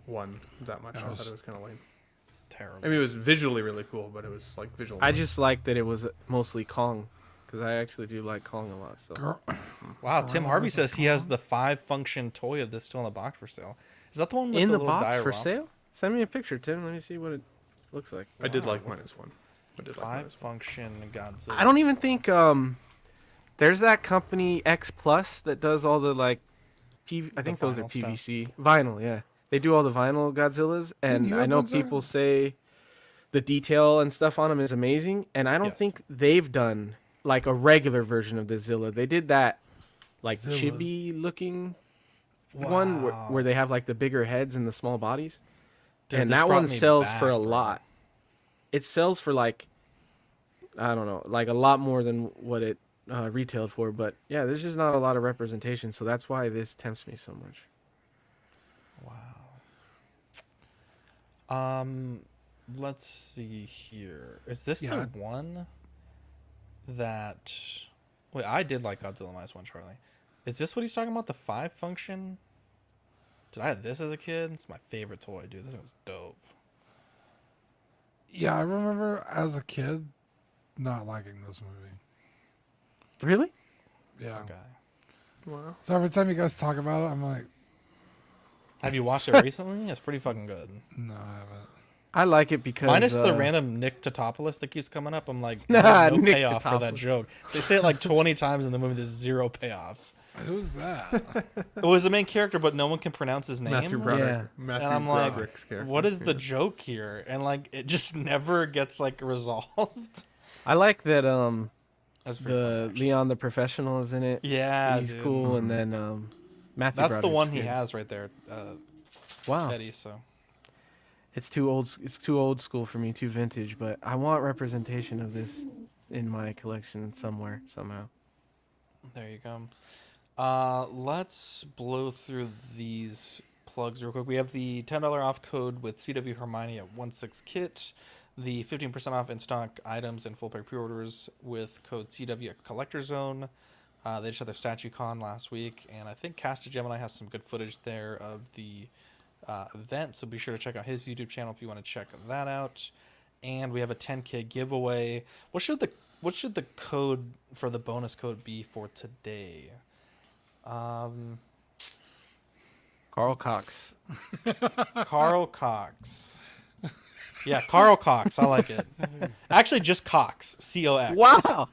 one that much. I thought it was kind of lame. Terrible. I mean, it was visually really cool, but it was like visual. I just liked that it was mostly Kong, because I actually do like Kong a lot. So. Wow, Tim Harvey says he has the 5-function toy of this still in the box for sale. Is that the one with in the the little box diorama? for sale? Send me a picture, Tim. Let me see what it looks like. I did like Minus One. I did like 5-function Godzilla. I don't even think there's that company X Plus that does all the like. I think those are PVC vinyl. Yeah, they do all the vinyl Godzillas, and I know people say the detail and stuff on them is amazing, and I don't think they've done like a regular version of the Zilla. They did that like chibi looking one where they have like the bigger heads and the small bodies. Dude, and that one sells for a lot. It sells for like, I don't know, like a lot more than what it retailed for. But yeah, there's just not a lot of representation. So that's why this tempts me so much. Wow. Let's see here. Is this the one that... Wait, I did like Godzilla Minus One, Charlie. Is this what he's talking about? The 5-function? Did I have this as a kid? It's my favorite toy, dude. This thing was dope. Yeah, I remember as a kid not liking this movie. Really? Yeah. Okay. Wow. So every time you guys talk about it, I'm like... Have you watched it recently? It's pretty fucking good. No, I haven't. I like it because... Minus the random Niktopoulos that keeps coming up. I'm like, no payoff for that joke. They say it like 20 times in the movie. There's 0 payoff. Who's that? It was the main character, but no one can pronounce his name. Matthew Broderick. Yeah. Matthew and I'm like, Broderick's character. what is the joke here? And like, it just never gets like resolved. I like that That's the fun, Leon the Professional is in it. Yeah, he's dude. cool. And then Matthew. That's the Broderick's one he good. has right there. Wow. Eddie, so it's too old. It's too old school for me. Too vintage. But I want representation of this in my collection somewhere somehow. There you go. Let's blow through these plugs real quick. We have the $10 off code with CW Hermione at 16kit. The 15% off in stock items and full price pre-orders with code CW at Collector Zone. They just had their Statue Con last week, and I think Casta Gemini has some good footage there of the event, so be sure to check out his YouTube channel if you want to check that out. And we have a 10K giveaway. What should the code for the bonus code be for today? Carl Cox. Carl Cox. Yeah, Carl Cox. I like it. Actually, just Cox. C-O-X. Wow.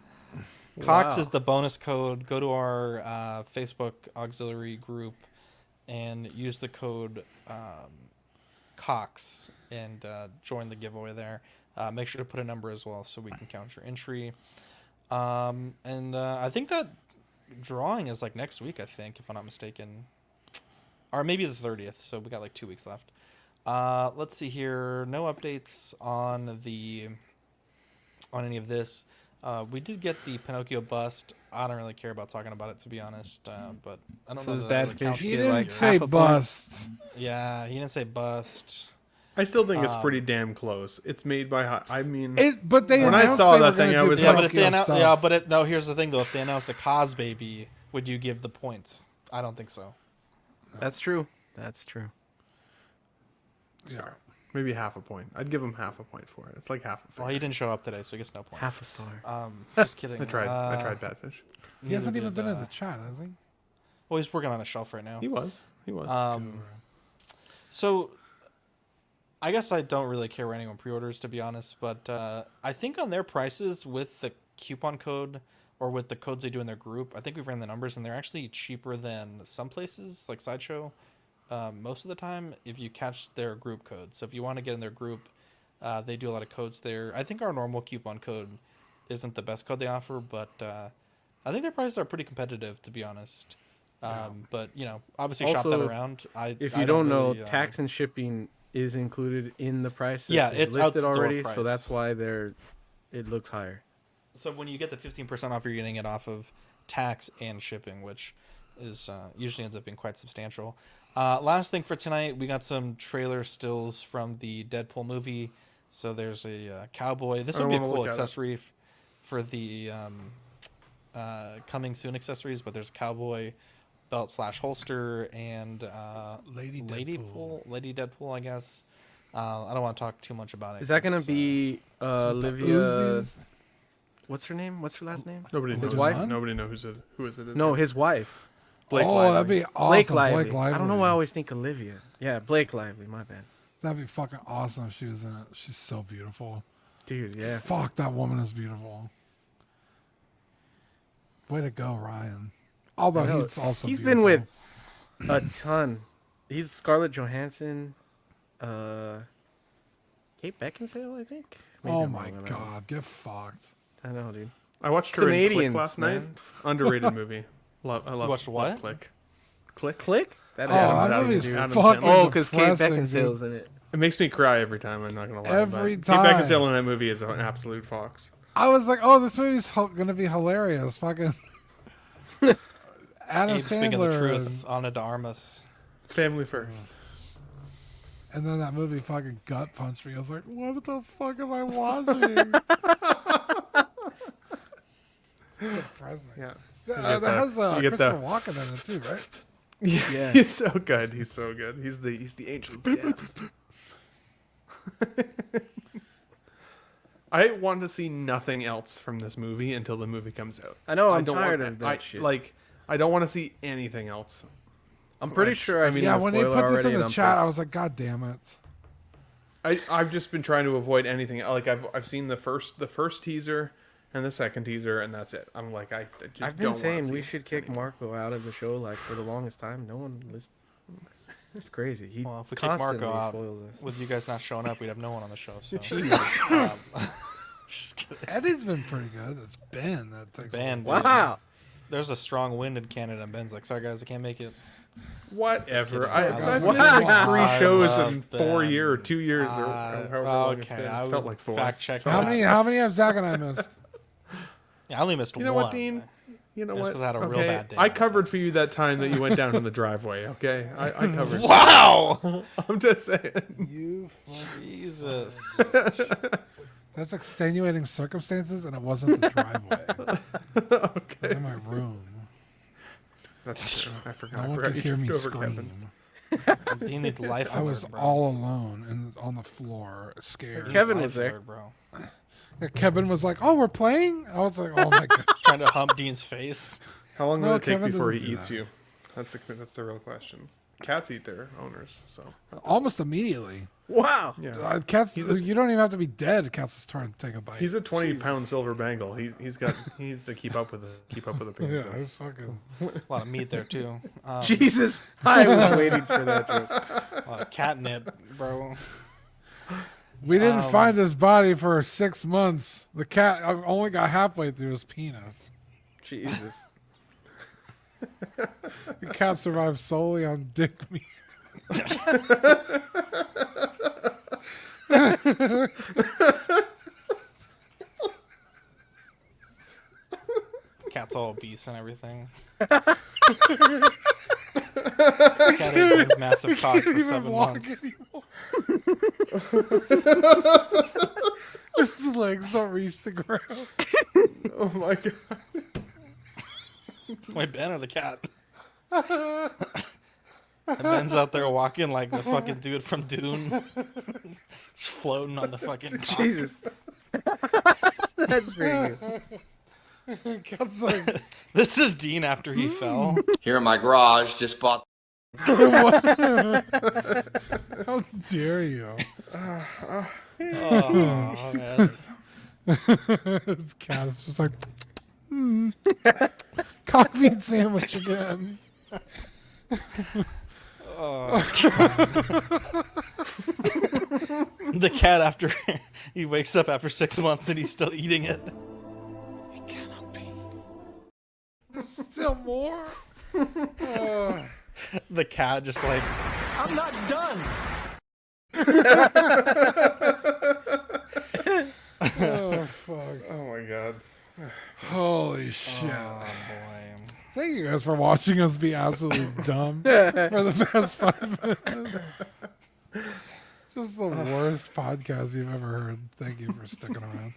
Cox is the bonus code. Go to our Facebook auxiliary group and use the code Cox and join the giveaway there. Make sure to put a number as well so we can count your entry. And I think that drawing is like next week, I think, if I'm not mistaken. Or maybe the 30th, so we got like 2 weeks left. Let's see here. No updates on any of this. We did get the Pinocchio bust. I don't really care about talking about it, to be honest. But I don't know. This that bad really fish. counts He as didn't like say half a bust. Yeah, he didn't say bust. I still think it's pretty damn close. It's made by. I mean, But they when I announced saw they that were thing, gonna I do was Yeah, like, but if they Pinocchio announced, stuff. yeah, but no. Here's the thing, though. If they announced a Cos baby, would you give the points? I don't think so. That's true. That's true. Yeah. maybe half a point. I'd give him half a point for it. It's like half a figure. Well, he didn't show up today, so he gets no points. Half a star. Just kidding. I tried Badfish. He hasn't even been in the chat, has he? Well, he's working on a shelf right now. He was. So, I guess I don't really care where anyone pre-orders, to be honest. But I think on their prices with the coupon code or with the codes they do in their group, I think we've ran the numbers, and they're actually cheaper than some places like Sideshow. Most of the time, if you catch their group code. So if you want to get in their group, they do a lot of codes there. I think our normal coupon code isn't the best code they offer, but I think their prices are pretty competitive, to be honest. But obviously also, shop that around. If you don't know, tax and shipping is included in the price. Yeah, it's listed already, so that's why it looks higher. So when you get the 15% off, you're getting it off of tax and shipping, which is usually ends up being quite substantial. Last thing for tonight, we got some trailer stills from the Deadpool movie. So there's a cowboy. This would be a cool accessory for the coming soon accessories, but there's a cowboy belt / holster and Lady Deadpool, I guess. I don't want to talk too much about it. Is that gonna be Olivia? What's her name? What's her last name? Nobody knows. His wife? Nobody knows who is it. No, his wife. Blake Lively. That'd be awesome. Blake Lively. Blake Lively. I don't know why I always think Olivia. Yeah, Blake Lively. My bad. That'd be fucking awesome if she was in it. She's so beautiful. Dude, yeah. Fuck, that woman is beautiful. Way to go, Ryan. Although he's also he's beautiful. been with a ton. He's Scarlett Johansson, Kate Beckinsale, I think. Maybe Oh I'm my wrong on that god, one. get fucked. I know, dude. I watched her in Click Canadians, last man. night. Underrated movie. I love. watched what? Click. Click? That Adam's movie's Adam's fucking Oh, because Kate depressing, Beckinsale's dude. in it. It makes me cry every time. I'm not gonna lie. Every but time. Kate Beckinsale in that movie is an absolute fox. I was like, oh, this movie's gonna be hilarious. Fucking Adam Abe speaking the Sandler. truth. Ana de Armas. Family first. And then that movie fucking gut punched me. I was like, what the fuck am I watching? It's depressing. Yeah. That has Christopher Walken in it too, right? Yeah. He's so good. He's so good. He's the angel of death. I want to see nothing else from this movie until the movie comes out. I know, I'm don't tired want, of that shit. I don't want to see anything else. I'm pretty sure I've seen Yeah, the when they spoiler put this in already, the and I'm chat, I pissed. was like, God damn it. I've just been trying to avoid anything. Like I've seen the first teaser and the second teaser, and that's it. I'm like, I just I've don't been saying wanna we see should kick Marco out of the show like for the longest time. No one listens. It's crazy. He Well, if we kick constantly Marco out, spoils us. with you guys not showing up, we'd have no one on the show. So. Just kidding. Eddie's been pretty good. It's Ben that takes. Ben, all the- dude. Wow. There's a strong wind in Canada, and Ben's like, sorry guys, I can't make it. Whatever. Just kidding. I've Wow. been in like 3 I shows love in 4 Ben. years or 2 years or however long it's okay, been. I It felt would like 4. fact check How that. many have Zach and I missed? Yeah, I only missed You know one. what, Dean? You know Just what? 'cause I had a real bad day. I covered for you that time that you went down in the driveway. Okay, I covered. Wow! I'm just saying. You Jesus. That's extenuating circumstances, and it wasn't the driveway. Okay. It was in my room. That's true. I forgot. No one could you hear me took over scream. Kevin. Dean needs life I alert, was bro. all alone and on the floor, scared. Kevin Life was there. alert, bro. Yeah, Kevin was like, "Oh, we're playing." I was like, "Oh my god!" Trying to hump Dean's face. How long No, will it take Kevin before he doesn't do eats that. you? That's the real question. cats eat their owners. So almost immediately. Wow. Yeah. Cats. You don't even have to be dead. Cats is trying to take a bite. He's a 20-pound silver Bengal. He needs to keep up with the appearances. Yeah, it's fucking A lot of meat there too. Jesus, I was waiting for that joke. A lot of catnip, bro. We didn't find his body for 6 months. The cat only got halfway through his penis. Jesus. The cat survived solely on dick meat. Cat's all obese and everything. Cat ate his massive cock for 7 months. His legs don't reach the ground. Oh my god. Wait, Ben or the cat? And Ben's out there walking like the fucking dude from Dune. Just floating on the fucking cock. Jesus. That's pretty good. Cat's like, This is Dean after he fell. Here in my garage, just bought. how dare you? Oh, man. This cat is just like, cock meat sandwich again. The cat after he wakes up after 6 months and he's still eating it. Still more? The cat just like, I'm not done. Oh, fuck. Oh my god. Holy shit. oh boy. Thank you guys for watching us be absolutely dumb for the past 5 minutes. Just the worst podcast you've ever heard. Thank you for sticking around.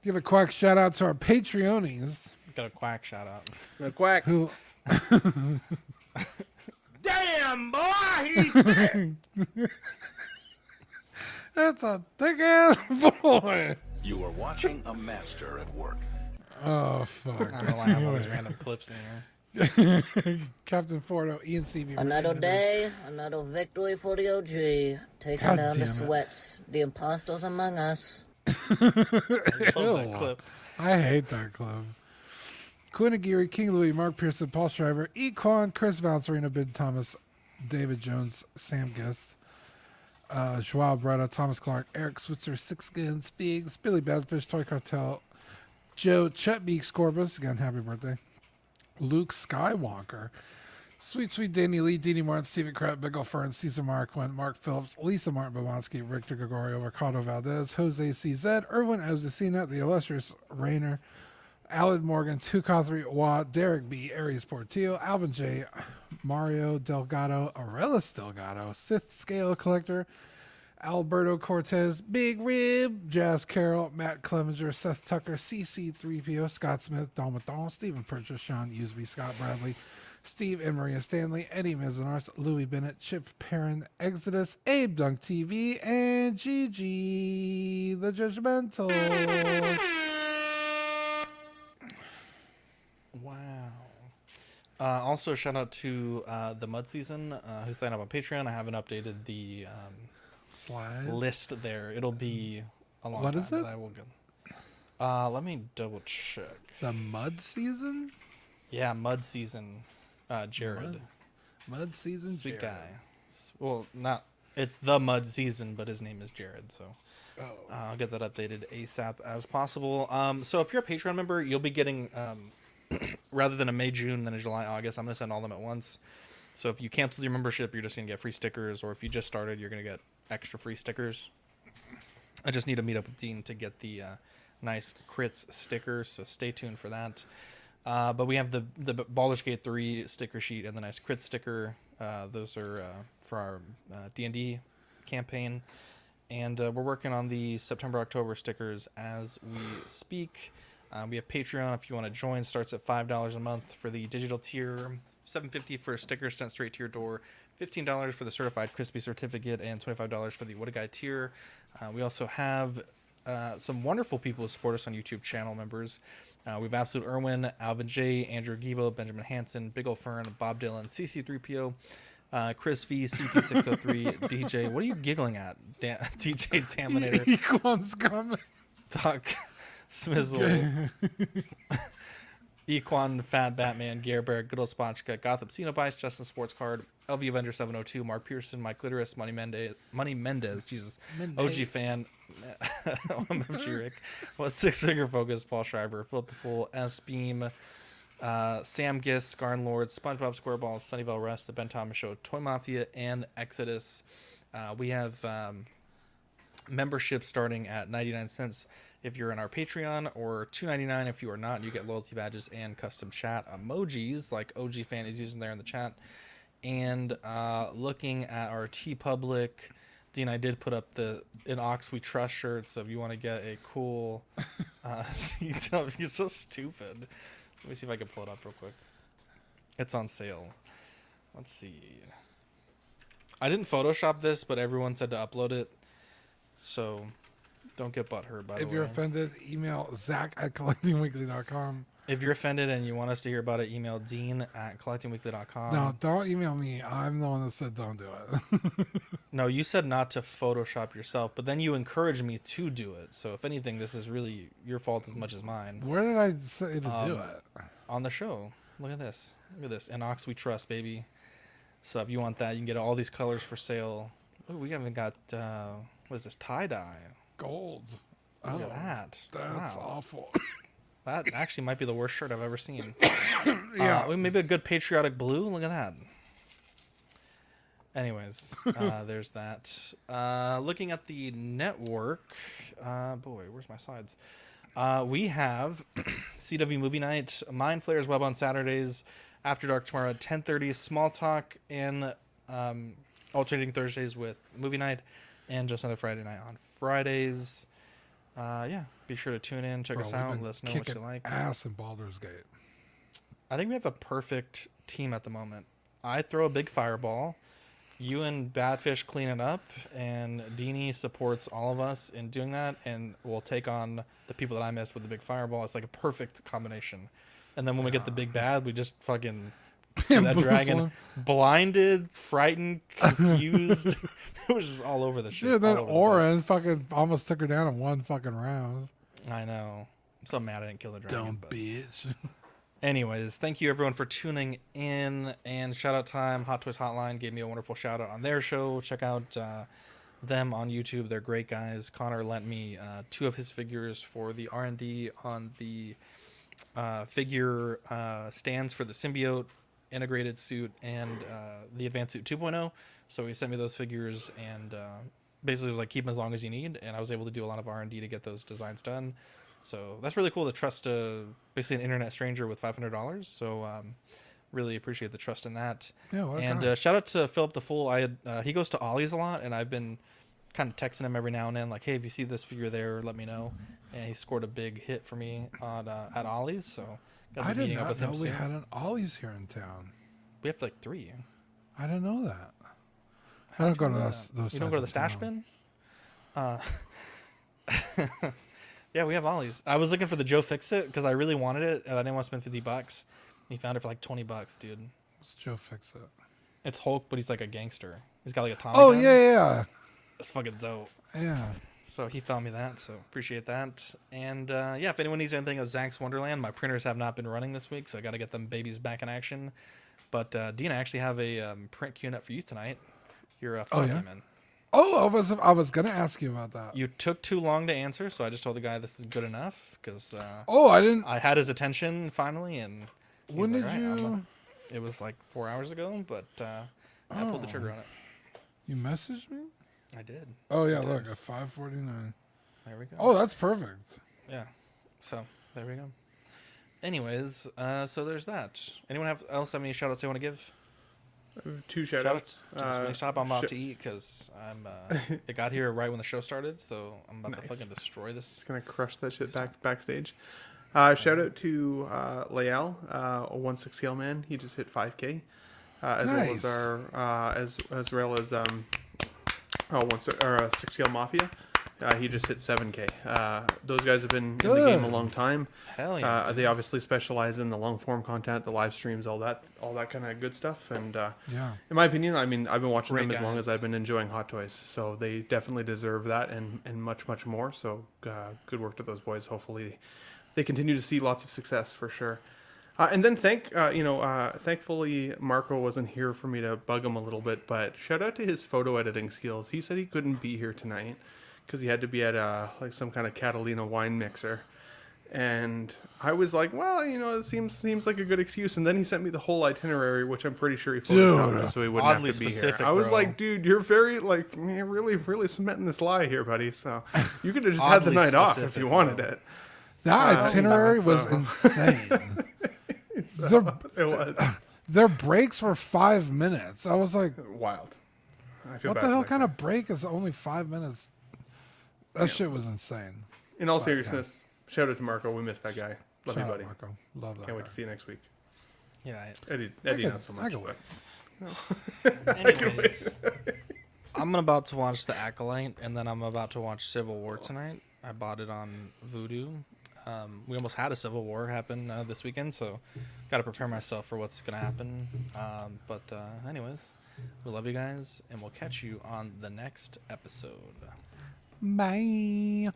Give a quack shout out to our Patreonies. Got a quack shout out. A quack. Who Damn, boy! That's a thick ass boy. You are watching a master at work. Oh fuck. I don't know why I have all these random clips in here. Captain Fordo, Ian Stevie. Another day, another victory for the OG. Taking God down the damn it. sweats, the imposters among us. Love that clip. I hate that club. Quinn Aguirre, King Louis, Mark Pearson, Paul Schreiber, Equan, Chris Valencerino, Ben Thomas, David Jones, Sam Guest, Joao Bretta, Thomas Clark, Eric Switzer, Six Skins, Figs, Billy Badfish, Toy Cartel, Joe Chet Beeks Corbus, again, happy birthday, Luke Skywalker, Sweet Danny Lee, Deanie Martin, Stephen Kratt, Big Ol' Fern, Cesar Marquin, Mark Phillips, Lisa Martin Bawanski, Victor Gregorio, Ricardo Valdez, Jose CZ, Erwin Ozecina, the illustrious Rainer, Alad Morgan, Tukathri Watt, Derek B, Aries Portillo, Alvin J, Mario Delgado, Aurelus Delgado, Sith Scale Collector, Alberto Cortez, Big Rib, Jazz Carroll, Matt Clevenger, Seth Tucker, CC3PO, Scott Smith, Don Mathon, Stephen Purchase, Sean Usby, Scott Bradley, Steve and Maria Stanley, Eddie Mizanars, Louis Bennett, Chip Perrin, Exodus, Abe Dunk TV, and Gigi the Judgmental. Wow. Also, shout out to the Mud Season who signed up on Patreon. I haven't updated the slide list there. It'll be a long What time. is it? But I will go. Let me double check. The Mud Season? Yeah, Mud Season. Jared. Mud Season. Sweet Jared. guy. Well, not. It's the Mud Season, but his name is Jared. So I'll get that updated ASAP as possible. So if you're a Patreon member, you'll be getting. Rather than a May, June, then a July, August, I'm going to send all them at once. So if you cancel your membership, you're just going to get free stickers. Or if you just started, you're going to get extra free stickers. I just need to meet up with Dean to get the nice Crits sticker. So stay tuned for that. But we have the Baldur's Gate 3 sticker sheet and the nice Crit sticker. Those are for our D&D campaign. And we're working on the September-October stickers as we speak. We have Patreon if you want to join. Starts at $5 a month for the digital tier, $7.50 for a sticker sent straight to your door, $15 for the certified crispy certificate, and $25 for the What a Guy tier. We also have some wonderful people who support us on YouTube channel members. We have Absolute Irwin, Alvin J, Andrew Gibo, Benjamin Hansen, Big Ol' Fern, Bob Dylan, CC3PO, Chris V, CT603, DJ. What are you giggling at? DJ Taminator. Equan's coming. Doc Smizzle. Equan, Fat Batman, Gare Bear, Good Old Sponchka, Gotham Xenobice, Justin Sports Card, LV Avenger 702, Mark Pearson, Mike Clitoris, Money Mendez, Jesus, OG Fan, OMFG Rick, Six Finger Focus, Paul Schreiber, Philip the Fool, S Beam, Sam Giss, Scarn Lord, SpongeBob SquareBall, Sunnyvale Rest, The Ben Thomas Show, Toy Mafia, and Exodus. We have membership starting at 99 cents if you're in our Patreon, or $2.99 if you are not. You get loyalty badges and custom chat emojis like OG Fan is using there in the chat. And looking at our TeePublic, Dean, I did put up the "In Ox We Trust" shirt, so if you want to get a cool you're so stupid. Let me see if I can pull it up real quick. It's on sale. Let's see. I didn't Photoshop this, but everyone said to upload it, so don't get butthurt, by the way. If you're offended, email Zach@collectingweekly.com. If you're offended and you want us to hear about it, email Dean@collectingweekly.com. No, don't email me. I'm the one that said don't do it. No, you said not to Photoshop yourself, but then you encouraged me to do it. So if anything, this is really your fault as much as mine. Where did I say to do it? On the show. Look at this. Look at this. In Ox We Trust, baby. So if you want that, you can get all these colors for sale. Ooh, we haven't got, what is this, tie-dye? Gold. Look at that. That's wow. awful. That actually might be the worst shirt I've ever seen. Yeah. Maybe a good patriotic blue. Look at that. Anyways, there's that. Looking at the network. Boy, where's my slides? We have CW Movie Night, Mind Flayers Web on Saturdays, After Dark tomorrow at 10:30, Small Talk, and alternating Thursdays with Movie Night, and Just Another Friday Night on Fridays. Yeah, be sure to tune in, check us out, let us know what you like. Ass in Baldur's Gate. I think we have a perfect team at the moment. I throw a big fireball. You and Badfish clean it up, and Deanie supports all of us in doing that, and we'll take on the people that I miss with the big fireball. It's like a perfect combination. And then when we get the big bad, we just fucking that dragon blinded, frightened, confused. It was just all over the shit. Dude, that Orin fucking almost took her down in one fucking round. I know. I'm so mad I didn't kill the dragon. Dumb bitch. Anyways, thank you everyone for tuning in, and shout out time. Hot Toys Hotline gave me a wonderful shout out on their show. Check out them on YouTube. They're great guys. Connor lent me 2 of his figures for the R&D on the figure stands for the symbiote integrated suit and the advanced suit 2.0. So he sent me those figures, and basically was like, keep them as long as you need, and I was able to do a lot of R&D to get those designs done. So that's really cool to trust basically an internet stranger with $500. So really appreciate the trust in that. Yeah, what a and guy. Shout out to Philip the Fool. He goes to Ollie's a lot, and I've been kind of texting him every now and then, like, hey, if you see this figure there, let me know. And he scored a big hit for me on at Ollie's. So I did not know we had an Ollie's here in town. We have like 3. I didn't know that. I don't go to those. You don't go to the stash bin? Yeah, we have Ollie's. I was looking for the Joe Fix-It because I really wanted it, and I didn't want to spend $50. He found it for like $20, dude. What's Joe Fix-It? It's Hulk, but he's like a gangster. He's got like a Tommy gun. Yeah. It's fucking dope. Yeah. So he found me that, so appreciate that. And yeah, if anyone needs anything of Zach's Wonderland, my printers have not been running this week, so I got to get them babies back in action. But Dean, I actually have a print queuing up for you tonight. Your phone came in. Oh, I was gonna ask you about that. You took too long to answer, so I just told the guy this is good enough because. I had his attention finally, and. When did you? It was like 4 hours ago, but I pulled the trigger on it. You messaged me? I did. Oh yeah, look at 5:49. There we go. Oh, that's perfect. Yeah. So there we go. Anyways, so there's that. Anyone else have any shout outs they want to give? 2 shout outs. To the Swing Shop. I'm about to eat because it got here right when the show started, so I'm about to fucking destroy this. Just gonna crush that shit backstage. Shout out to Layal, a 1/6 scale man. He just hit 5K. As well as our as well as 6 scale Mafia. He just hit 7K. Those guys have been in the game a long time. Hell yeah. They obviously specialize in the long form content, the live streams, all that kind of good stuff. And in my opinion, I mean, I've been watching them as long as I've been enjoying Hot Toys, so they definitely deserve that and much more. So good work to those boys. Hopefully, they continue to see lots of success for sure. And then thankfully Marco wasn't here for me to bug him a little bit, but shout out to his photo editing skills. He said he couldn't be here tonight because he had to be at like some kind of Catalina wine mixer. And I was like, well, it seems like a good excuse. And then he sent me the whole itinerary, which I'm pretty sure he photoshopped so he wouldn't have to be here. I was like, dude, you're very really cementing this lie here, buddy. So you could have just had the night off if you wanted it. That itinerary was insane. It was. Their breaks were 5 minutes. I was like, wild. I feel what the hell kind of break is only 5 minutes? That shit was insane. In all seriousness, shout out to Marco. We missed that guy. Love you, buddy. Marco. Love that. Can't wait to see you next week. Yeah. Eddie not so much. I can wait. Anyways, I'm about to watch The Acolyte, and then I'm about to watch Civil War tonight. I bought it on Vudu. We almost had a Civil War happen this weekend, so got to prepare myself for what's going to happen. But anyways, we love you guys, and we'll catch you on the next episode. Bye.